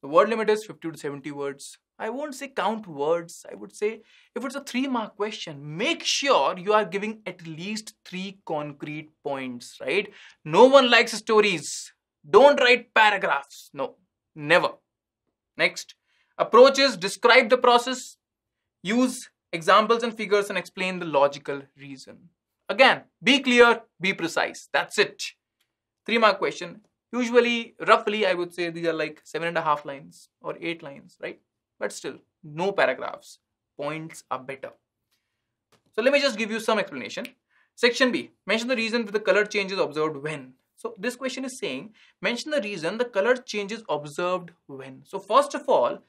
The word limit is 50 to 70 words. I won't say count words. I would say if it's a 3 mark question, make sure you are giving at least 3 concrete points, right? No one likes stories. Don't write paragraphs. No, never. Next, approach is describe the process, use examples and figures and explain the logical reason. Again, be clear, be precise. That's it. 3 mark question. Usually, roughly, I would say these are like 7.5 lines or 8 lines, right? But still, no paragraphs. Points are better. So let me just give you some explanation. Section B, mention the reason for the color changes observed when. So this question is saying, mention the reason the color changes observed when. So first of all,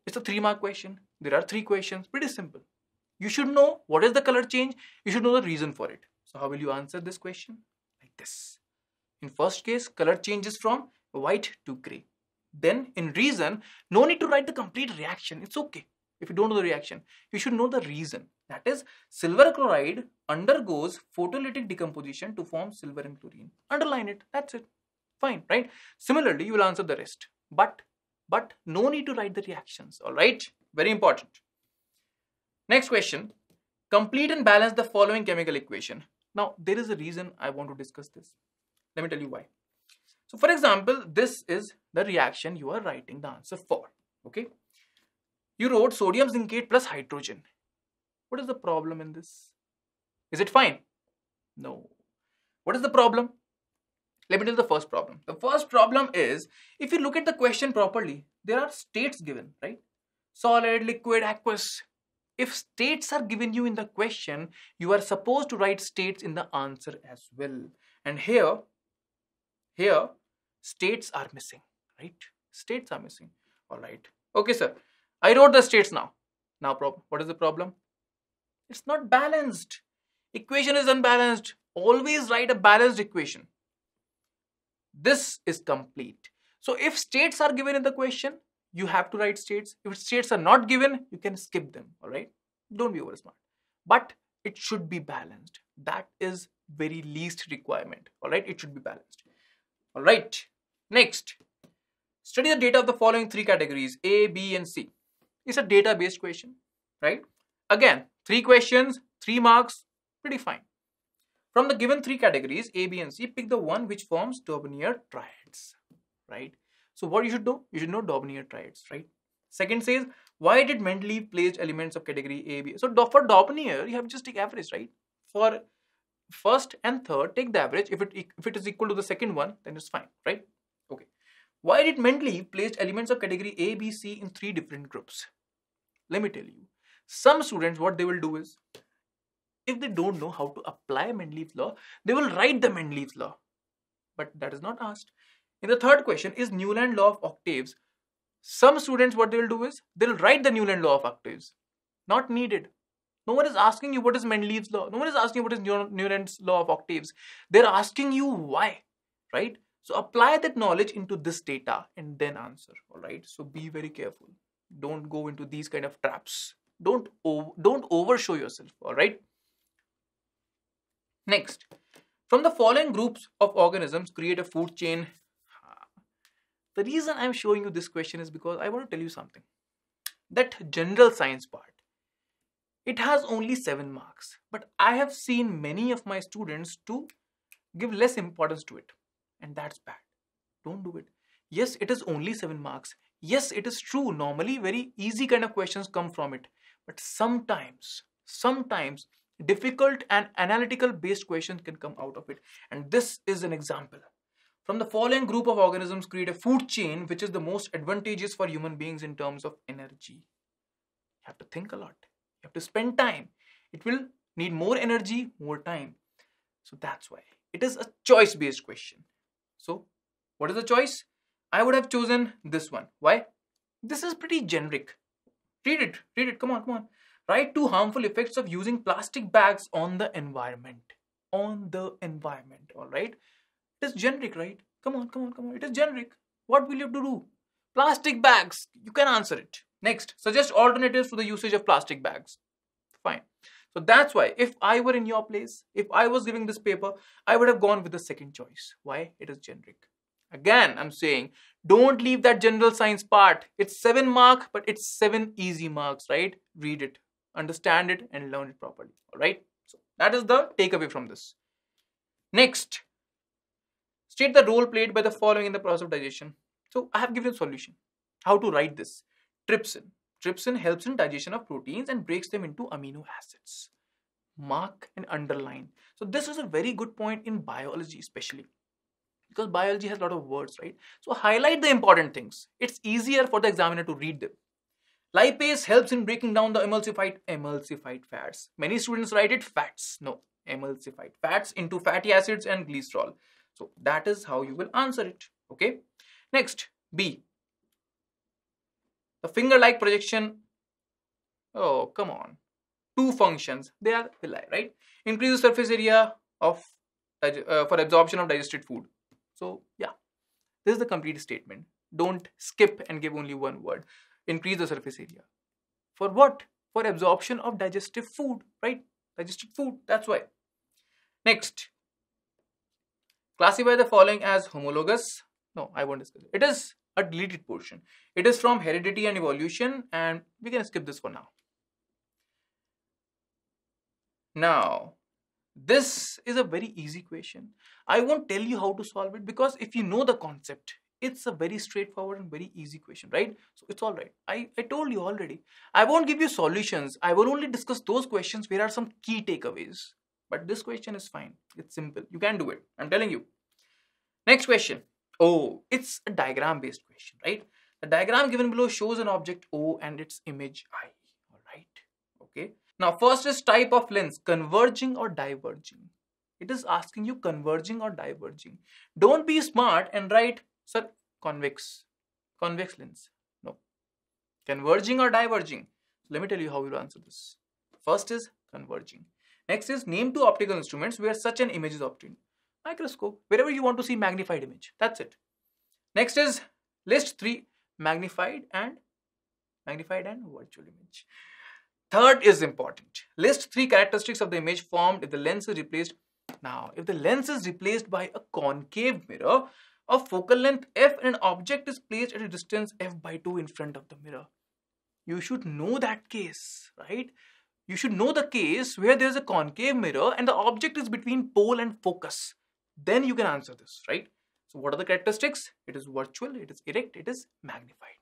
it's a 3 mark question. There are 3 questions, pretty simple. You should know what is the color change. You should know the reason for it. So how will you answer this question? Like this. In first case, color changes from white to gray. Then in reason, no need to write the complete reaction. It's okay if you don't know the reaction. You should know the reason. That is, silver chloride undergoes photolytic decomposition to form silver and chlorine. Underline it. That's it. Fine, right? Similarly, you will answer the rest. But no need to write the reactions. All right? Very important. Next question. Complete and balance the following chemical equation. Now, there is a reason I want to discuss this. Let me tell you why. So, for example, this is the reaction you are writing the answer for. Okay? You wrote sodium zincate plus hydrogen. What is the problem in this? Is it fine? No. What is the problem? Let me tell you the first problem. The first problem is, if you look at the question properly, there are states given, right? Solid, liquid, aqueous. If states are given you in the question, you are supposed to write states in the answer as well. And here, states are missing, right? States are missing. All right. Okay, sir. I wrote the states now. Now, what is the problem? It's not balanced. Equation is unbalanced. Always write a balanced equation. This is complete. So, if states are given in the question, you have to write states. If states are not given, you can skip them. All right. Don't be over smart. But it should be balanced. That is very least requirement. All right. It should be balanced. All right. Next, study the data of the following 3 categories, A, B, and C. It's a data-based question, right? Again, 3 questions, 3 marks, pretty fine. From the given 3 categories, A, B, and C, pick the one which forms Daubner triads, right? So what you should do? You should know Daubner triads, right? Second says, why did Mendeleev place elements of category A, B? So for Daubner, you have just take average, right? first and third, take the average. If it is equal to the second one, then it's fine, right? Okay. Why did Mendeleev place elements of category A, B, C in 3 different groups? Let me tell you. Some students, what they will do is, if they don't know how to apply Mendeleev's law, they will write the Mendeleev's law. But that is not asked. In the third question, is Newland law of octaves? Some students, what they will do is, they'll write the Newland law of octaves. Not needed. No one is asking you what is Mendeleev's law. No one is asking you what is Newland's law of octaves. They're asking you why, right? So apply that knowledge into this data and then answer, all right? So be very careful. Don't go into these kind of traps. Don't overshow yourself, all right? Next, from the following groups of organisms create a food chain. The reason I'm showing you this question is because I want to tell you something. That general science part, it has only 7 marks, but I have seen many of my students to give less importance to it, and that's bad. Don't do it. Yes, it is only 7 marks. Yes, it is true. Normally, very easy kind of questions come from it, but sometimes difficult and analytical based questions can come out of it, and this is an example. From the following group of organisms create a food chain which is the most advantageous for human beings in terms of energy. You have to think a lot. You have to spend time. It will need more energy, more time. So that's why. It is a choice-based question. So what is the choice? I would have chosen this one. Why? This is pretty generic. Read it. Come on. Write 2 harmful effects of using plastic bags on the environment. On the environment, all right? It is generic, right? Come on. It is generic. What will you have to do? Plastic bags. You can answer it. Next, suggest alternatives to the usage of plastic bags. Fine. So that's why if I were in your place, if I was giving this paper, I would have gone with the second choice. Why? It is generic. Again, I'm saying don't leave that general science part. It's 7 marks, but it's 7 easy marks, right? Read it, understand it, and learn it properly. All right. So that is the takeaway from this. Next, state the role played by the following in the process of digestion. So I have given a solution. How to write this? Trypsin. Trypsin helps in digestion of proteins and breaks them into amino acids. Mark and underline. So this is a very good point in biology especially, because biology has a lot of words, right? So highlight the important things. It's easier for the examiner to read them. Lipase helps in breaking down the emulsified fats. Many students write it fats. No, emulsified fats into fatty acids and glycerol. So that is how you will answer it. Okay. Next, B. The finger-like projection. Oh, come on. 2 functions. They are villi, right? Increase the surface area of for absorption of digested food. So yeah, this is the complete statement. Don't skip and give only one word. Increase the surface area. For what? For absorption of digestive food, right? Digested food. That's why. Next. Classify the following as homologous. No, I won't discuss it. It is a deleted portion. It is from heredity and evolution, and we can skip this for now. Now, this is a very easy question. I won't tell you how to solve it, because if you know the concept, it's a very straightforward and very easy question, right? So it's all right. I told you already. I won't give you solutions. I will only discuss those questions where are some key takeaways. But this question is fine. It's simple. You can do it. I'm telling you. Next question. Oh, it's a diagram based question, right? The diagram given below shows an object O and its image I. All right. Okay. Now, first is type of lens, converging or diverging. It is asking you converging or diverging. Don't be smart and write, sir, convex lens. No. Converging or diverging. So let me tell you how you answer this. First is converging. Next is name 2 optical instruments where such an image is obtained. Microscope, wherever you want to see magnified image. That's it. Next is list 3 magnified and virtual image. Third is important. List 3 characteristics of the image formed if the lens is replaced. Now, if the lens is replaced by a concave mirror of focal length f and an object is placed at a distance f/2 in front of the mirror, you should know that case, right? You should know the case where there is a concave mirror and the object is between pole and focus. Then you can answer this, right? So what are the characteristics? It is virtual, it is erect, it is magnified,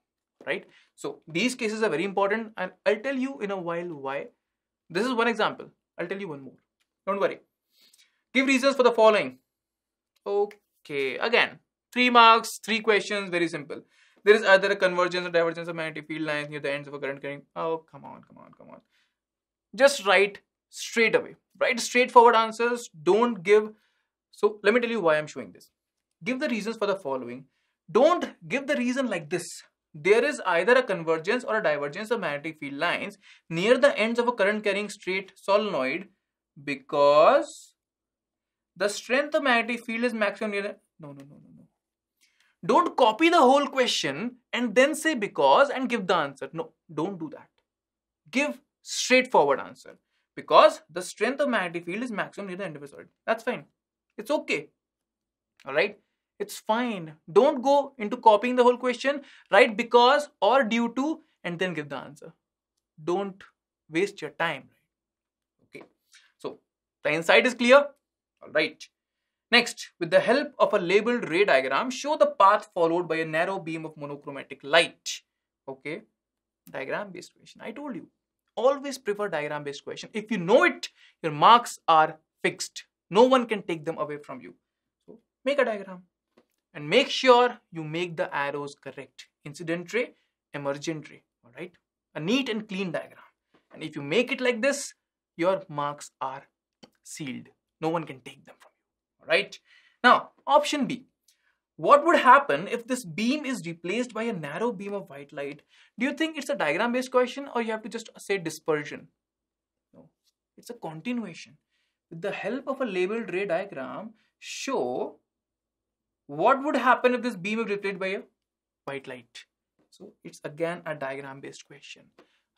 right? So these cases are very important, and I'll tell you in a while why. This is one example. I'll tell you one more. Don't worry. Give reasons for the following. Okay, again, 3 marks, 3 questions, very simple. There is either a convergence or divergence of magnetic field lines near the ends of a current carrying. Oh, come on. Just write straight away. Write straightforward answers. Don't give. So let me tell you why I'm showing this. Give the reasons for the following. Don't give the reason like this. There is either a convergence or a divergence of magnetic field lines near the ends of a current carrying straight solenoid because the strength of magnetic field is maximum near the... No. Don't copy the whole question and then say because and give the answer. No, don't do that. Give straightforward answer. Because the strength of magnetic field is maximum near the end of a solid. That's fine. It's okay. Alright? It's fine. Don't go into copying the whole question. Write because or due to and then give the answer. Don't waste your time. Okay. So, the insight is clear? Alright. Next, with the help of a labeled ray diagram, show the path followed by a narrow beam of monochromatic light. Okay. Diagram based question. I told you. Always prefer diagram based question. If you know it, your marks are fixed. No one can take them away from you. So, make a diagram. And make sure you make the arrows correct. Incident ray, emergent ray. Alright. A neat and clean diagram. And if you make it like this, your marks are sealed. No one can take them from you. Alright. Now, option B. What would happen if this beam is replaced by a narrow beam of white light? Do you think it's a diagram based question or you have to just say dispersion? No. It's a continuation. With the help of a labeled ray diagram, show what would happen if this beam is replaced by a white light. So it's again a diagram based question.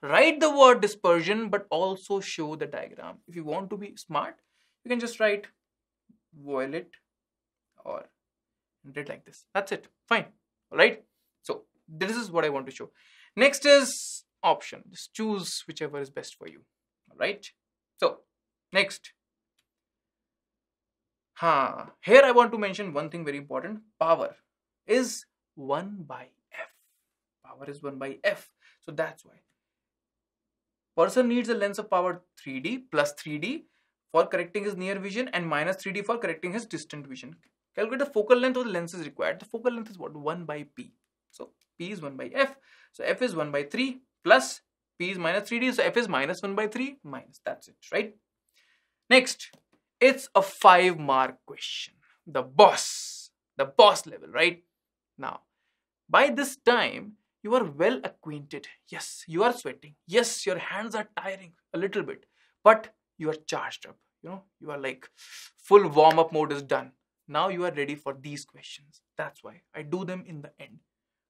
Write the word dispersion but also show the diagram. If you want to be smart, you can just write violet or red like this. That's it. Fine. Alright. So this is what I want to show. Next is option. Just choose whichever is best for you. Alright. So next. Here I want to mention one thing very important. Power is 1 by F. Power is 1 by F. So that's why. Person needs a lens of power 3D plus 3D for correcting his near vision and minus 3D for correcting his distant vision. Calculate the focal length of the lens is required. The focal length is what? 1 by P. So P is 1 by F. So F is 1 by 3 plus P is minus 3D. So F is minus 1 by 3 minus. That's it, right? Next. It's a 5 mark question. The boss level, right? Now, by this time, you are well acquainted. Yes, you are sweating. Yes, your hands are tiring a little bit, but you are charged up. You know, you are like full warm-up mode is done. Now you are ready for these questions. That's why I do them in the end,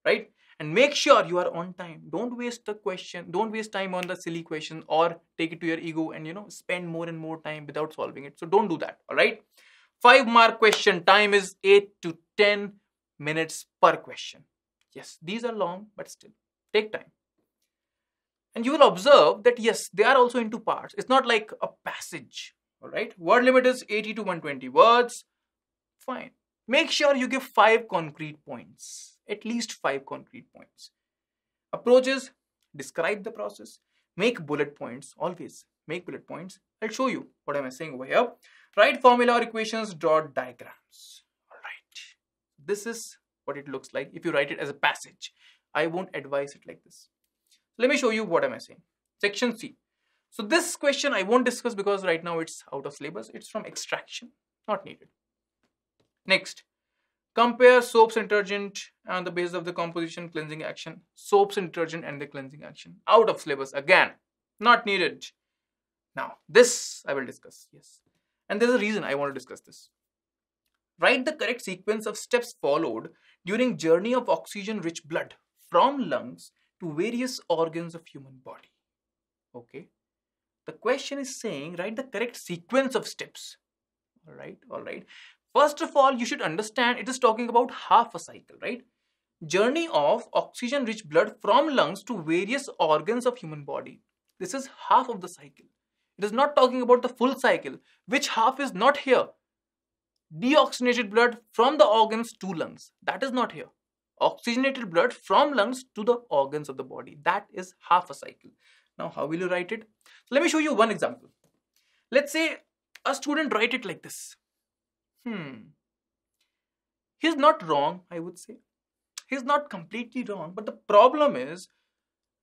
right? And make sure you are on time. Don't waste the question. Don't waste time on the silly question or take it to your ego and, you know, spend more and more time without solving it. So don't do that. All right. 5 mark question. Time is 8 to 10 minutes per question. Yes, these are long, but still take time. And you will observe that, yes, they are also into parts. It's not like a passage. All right. Word limit is 80 to 120 words. Fine. Make sure you give 5 concrete points. At least 5 concrete points. Approaches, describe the process. Make bullet points. Always make bullet points. I'll show you what am I saying over here. Write formula or equations, draw diagrams. Alright. This is what it looks like if you write it as a passage. I won't advise it like this. Let me show you what am I saying. Section C. So this question I won't discuss because right now it's out of syllabus. It's from extraction. Not needed. Next. Compare soaps and detergent on the basis of the composition cleansing action. Soaps and detergent and the cleansing action. Out of syllabus again. Not needed. Now, this I will discuss. Yes. And there's a reason I want to discuss this. Write the correct sequence of steps followed during journey of oxygen-rich blood from lungs to various organs of human body. Okay. The question is saying write the correct sequence of steps. Alright. First of all, you should understand it is talking about half a cycle, right? Journey of oxygen-rich blood from lungs to various organs of human body. This is half of the cycle. It is not talking about the full cycle. Which half is not here? Deoxygenated blood from the organs to lungs. That is not here. Oxygenated blood from lungs to the organs of the body. That is half a cycle. Now, how will you write it? So let me show you one example. Let's say a student write it like this. He's not wrong, I would say. He's not completely wrong. But the problem is,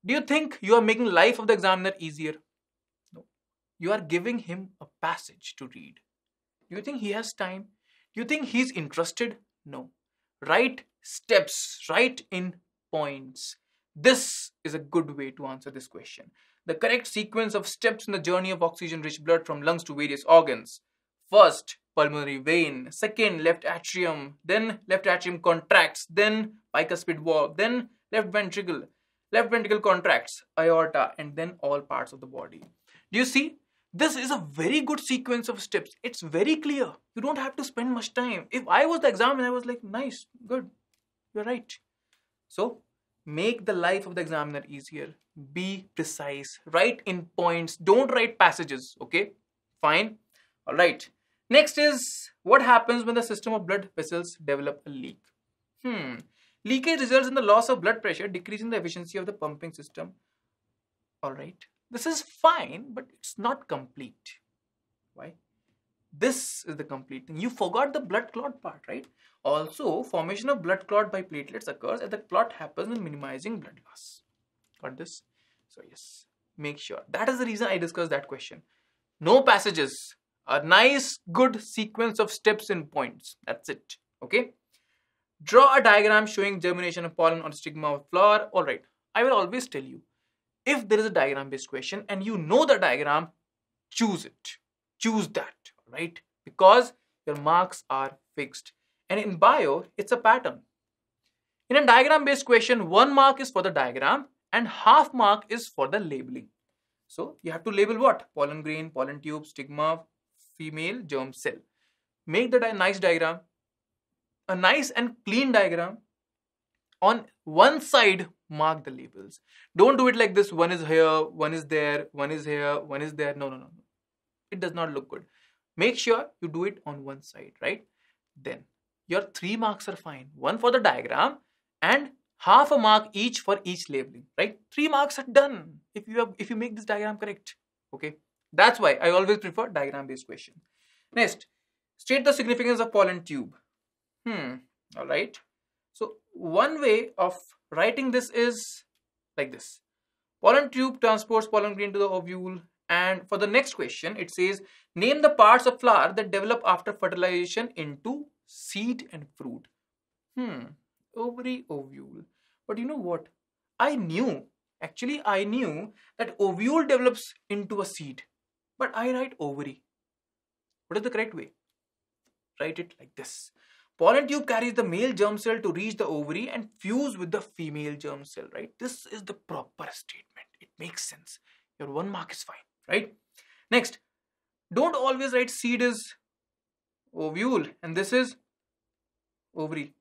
do you think you are making life of the examiner easier? No. You are giving him a passage to read. Do you think he has time? Do you think he's interested? No. Write steps, write in points. This is a good way to answer this question. The correct sequence of steps in the journey of oxygen-rich blood from lungs to various organs. First, pulmonary vein. Second, left atrium. Then left atrium contracts. Then bicuspid valve. Then left ventricle. Left ventricle contracts, aorta, and then all parts of the body. Do you see? This is a very good sequence of steps. It's very clear. You don't have to spend much time. If I was the examiner, I was like, nice, good, you're right. So, make the life of the examiner easier. Be precise. Write in points. Don't write passages, okay? Fine. All right. Next is, what happens when the system of blood vessels develop a leak? Leakage results in the loss of blood pressure, decreasing the efficiency of the pumping system. All right. This is fine, but it's not complete. Why? This is the complete thing. You forgot the blood clot part, right? Also, formation of blood clot by platelets occurs as the clot happens when minimizing blood loss. Got this? So yes, make sure. That is the reason I discussed that question. No passages. A nice, good sequence of steps and points. That's it. Okay? Draw a diagram showing germination of pollen on stigma of flower. All right. I will always tell you, if there is a diagram based question and you know the diagram, choose it. Choose that, right? Because your marks are fixed. And in bio, it's a pattern. In a diagram based question, 1 mark is for the diagram and half mark is for the labeling. So you have to label what? Pollen grain, pollen tube, stigma, female germ cell. Make the nice diagram. A nice and clean diagram. On one side, mark the labels. Don't do it like this. One is here, one is there, one is here, one is there. No. It does not look good. Make sure you do it on one side, right? Then your 3 marks are fine. 1 for the diagram and half a mark each for each labeling, right? 3 marks are done if you make this diagram correct. Okay. That's why I always prefer diagram based question. Next, state the significance of pollen tube. All right. So one way of writing this is like this. Pollen tube transports pollen grain to the ovule. And for the next question, it says, name the parts of flower that develop after fertilization into seed and fruit. Ovary, ovule. But you know what? I knew that ovule develops into a seed. But I write ovary. What is the correct way? Write it like this. Pollen tube carries the male germ cell to reach the ovary and fuse with the female germ cell, right? This is the proper statement. It makes sense. Your 1 mark is fine, right? Next, don't always write seed is ovule and this is ovary.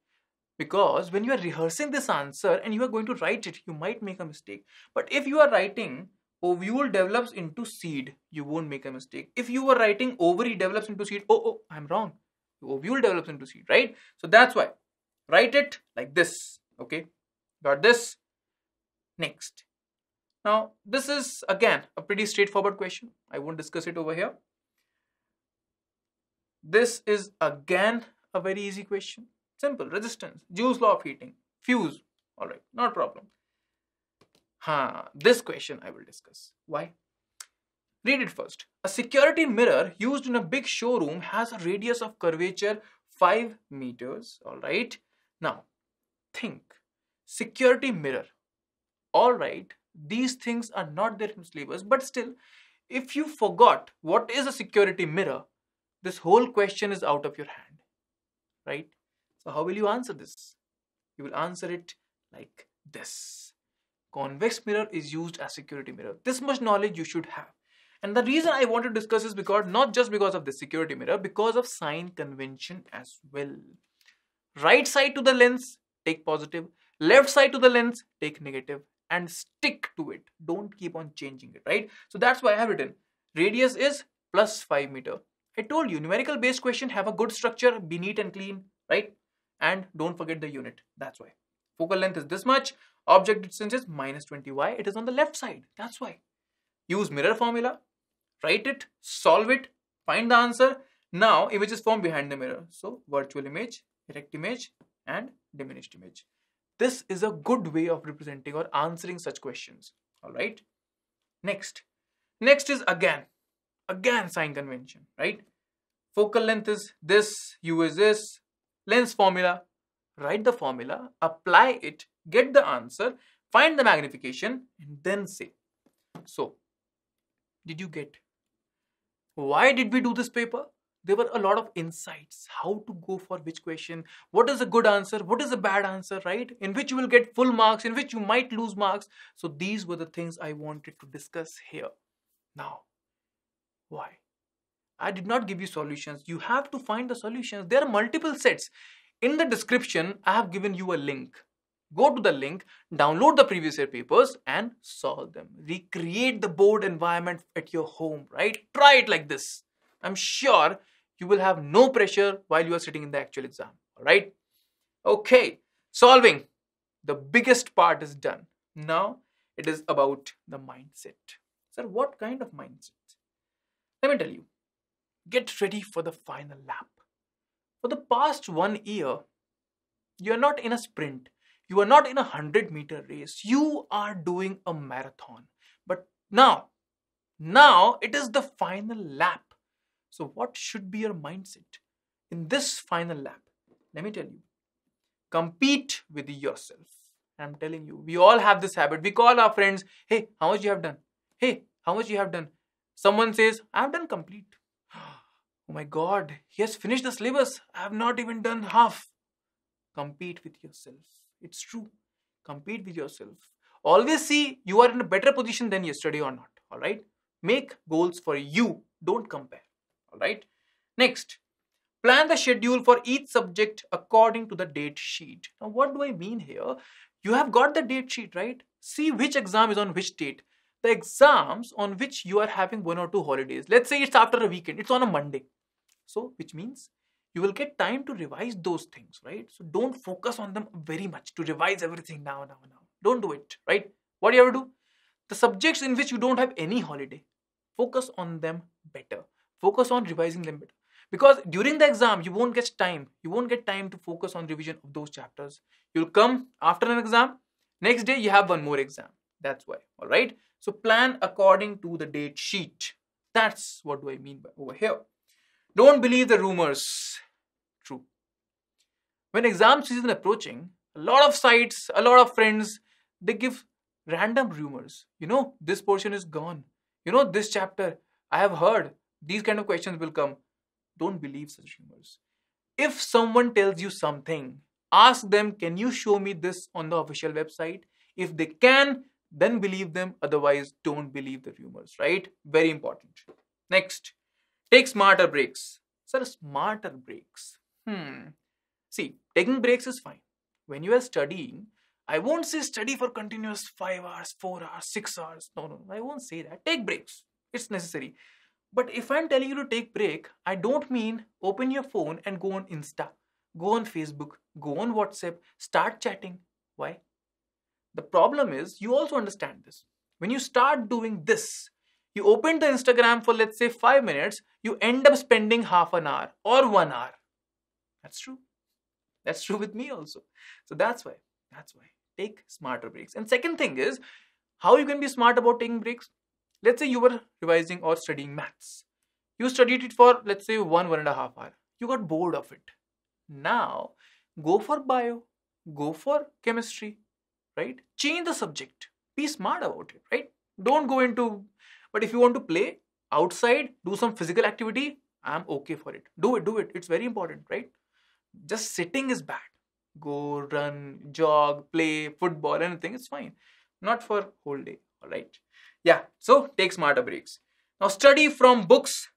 Because when you are rehearsing this answer and you are going to write it, you might make a mistake. But if you are writing ovule develops into seed, you won't make a mistake. If you were writing ovary develops into seed, oh, I'm wrong. Ovule develops into seed, right? So that's why. Write it like this. Okay. Got this? Next. Now, this is again a pretty straightforward question. I won't discuss it over here. This is again a very easy question. Simple. Resistance. Joule's law of heating. Fuse. Alright. Not a problem. This question I will discuss. Why? Read it first. A security mirror used in a big showroom has a radius of curvature 5 meters. Alright. Now, think. Security mirror. Alright. These things are not there in syllabus, but still, if you forgot what is a security mirror, this whole question is out of your hand. Right? So how will you answer this? You will answer it like this. Convex mirror is used as security mirror. This much knowledge you should have. And the reason I want to discuss is because not just because of the security mirror, because of sign convention as well. Right side to the lens, take positive. Left side to the lens, take negative. And stick to it. Don't keep on changing it, right? So that's why I have written radius is plus 5 meter. I told you, numerical based question have a good structure, be neat and clean, right? And don't forget the unit. That's why. Focal length is this much. Object distance is minus 20. Why? It is on the left side. That's why. Use mirror formula. Write it. Solve it. Find the answer. Now images form behind the mirror. So virtual image, erect image and diminished image. This is a good way of representing or answering such questions. All right. Next is again sign convention, right? Focal length is this, U is this, lens formula. Write the formula, apply it, get the answer, find the magnification and then say. So, did you get? Why did we do this paper? There were a lot of insights. How to go for which question? What is a good answer? What is a bad answer, right? In which you will get full marks, in which you might lose marks. So these were the things I wanted to discuss here. Now, why? I did not give you solutions. You have to find the solutions. There are multiple sets. In the description, I have given you a link. Go to the link, download the previous year papers and solve them. Recreate the board environment at your home, right? Try it like this. I'm sure you will have no pressure while you are sitting in the actual exam, all right? Okay, solving. The biggest part is done. Now it is about the mindset. Sir, what kind of mindset? Let me tell you. Get ready for the final lap. For the past 1 year, you are not in a sprint. You are not in a 100-meter race. You are doing a marathon. But now it is the final lap. So what should be your mindset in this final lap? Let me tell you. Compete with yourself. I'm telling you, we all have this habit. We call our friends, hey, how much you have done? Hey, how much you have done? Someone says, I have done complete. Oh my God, he has finished the syllabus. I have not even done half. Compete with yourself. It's true. Compete with yourself. Always see you are in a better position than yesterday or not. All right. Make goals for you. Don't compare. All right. Next, plan the schedule for each subject according to the date sheet. Now, what do I mean here? You have got the date sheet, right? See which exam is on which date. The exams on which you are having 1 or 2 holidays. Let's say it's after a weekend. It's on a Monday. So, which means you will get time to revise those things, right? So don't focus on them very much to revise everything now. Don't do it, right? What do you have to do? The subjects in which you don't have any holiday, focus on them better. Focus on revising them better. Because during the exam, you won't get time. You won't get time to focus on revision of those chapters. You'll come after an exam. Next day, you have one more exam. That's why, all right? So plan according to the date sheet. That's what do I mean by over here. Don't believe the rumors. True. When exam season approaching, a lot of sites, a lot of friends, they give random rumors. You know, this portion is gone. You know, this chapter, I have heard these kind of questions will come. Don't believe such rumors. If someone tells you something, ask them, can you show me this on the official website? If they can, then believe them. Otherwise, don't believe the rumors, right? Very important. Next. Take smarter breaks. Sir, smarter breaks. See, taking breaks is fine. When you are studying, I won't say study for continuous 5 hours, 4 hours, 6 hours. No, I won't say that. Take breaks. It's necessary. But if I'm telling you to take break, I don't mean open your phone and go on Insta, go on Facebook, go on WhatsApp, start chatting. Why? The problem is, you also understand this. When you start doing this, you open the Instagram for let's say 5 minutes, you end up spending half an hour or 1 hour. That's true. That's true with me also. So that's why. Take smarter breaks. And second thing is, how you can be smart about taking breaks? Let's say you were revising or studying maths. You studied it for let's say 1.5 hours. You got bored of it. Now, go for bio, go for chemistry, right? Change the subject. Be smart about it, right? Don't go into... But if you want to play outside, do some physical activity, I'm okay for it. Do it. It's very important, right? Just sitting is bad. Go run, jog, play, football, anything, it's fine. Not for whole day, all right? Yeah, so take smarter breaks. Now study from books,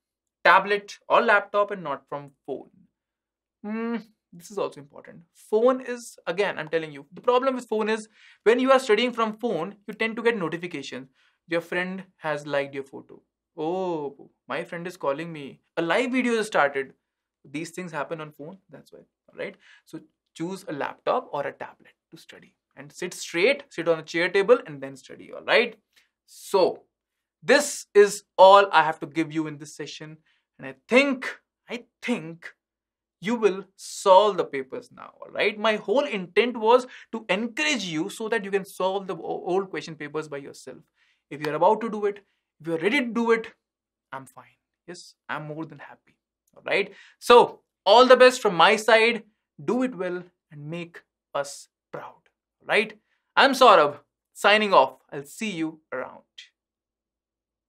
tablet or laptop and not from phone. This is also important. Phone is, again, I'm telling you, the problem with phone is when you are studying from phone, you tend to get notifications. Your friend has liked your photo. Oh, my friend is calling me. A live video has started. These things happen on phone. That's why. All right. So choose a laptop or a tablet to study and sit straight, sit on a chair table and then study. All right. So this is all I have to give you in this session. And I think you will solve the papers now, all right? My whole intent was to encourage you so that you can solve the old question papers by yourself. If you're about to do it, if you're ready to do it, I'm fine. Yes, I'm more than happy. All right. So, all the best from my side. Do it well and make us proud. All right. I'm Saurabh signing off. I'll see you around.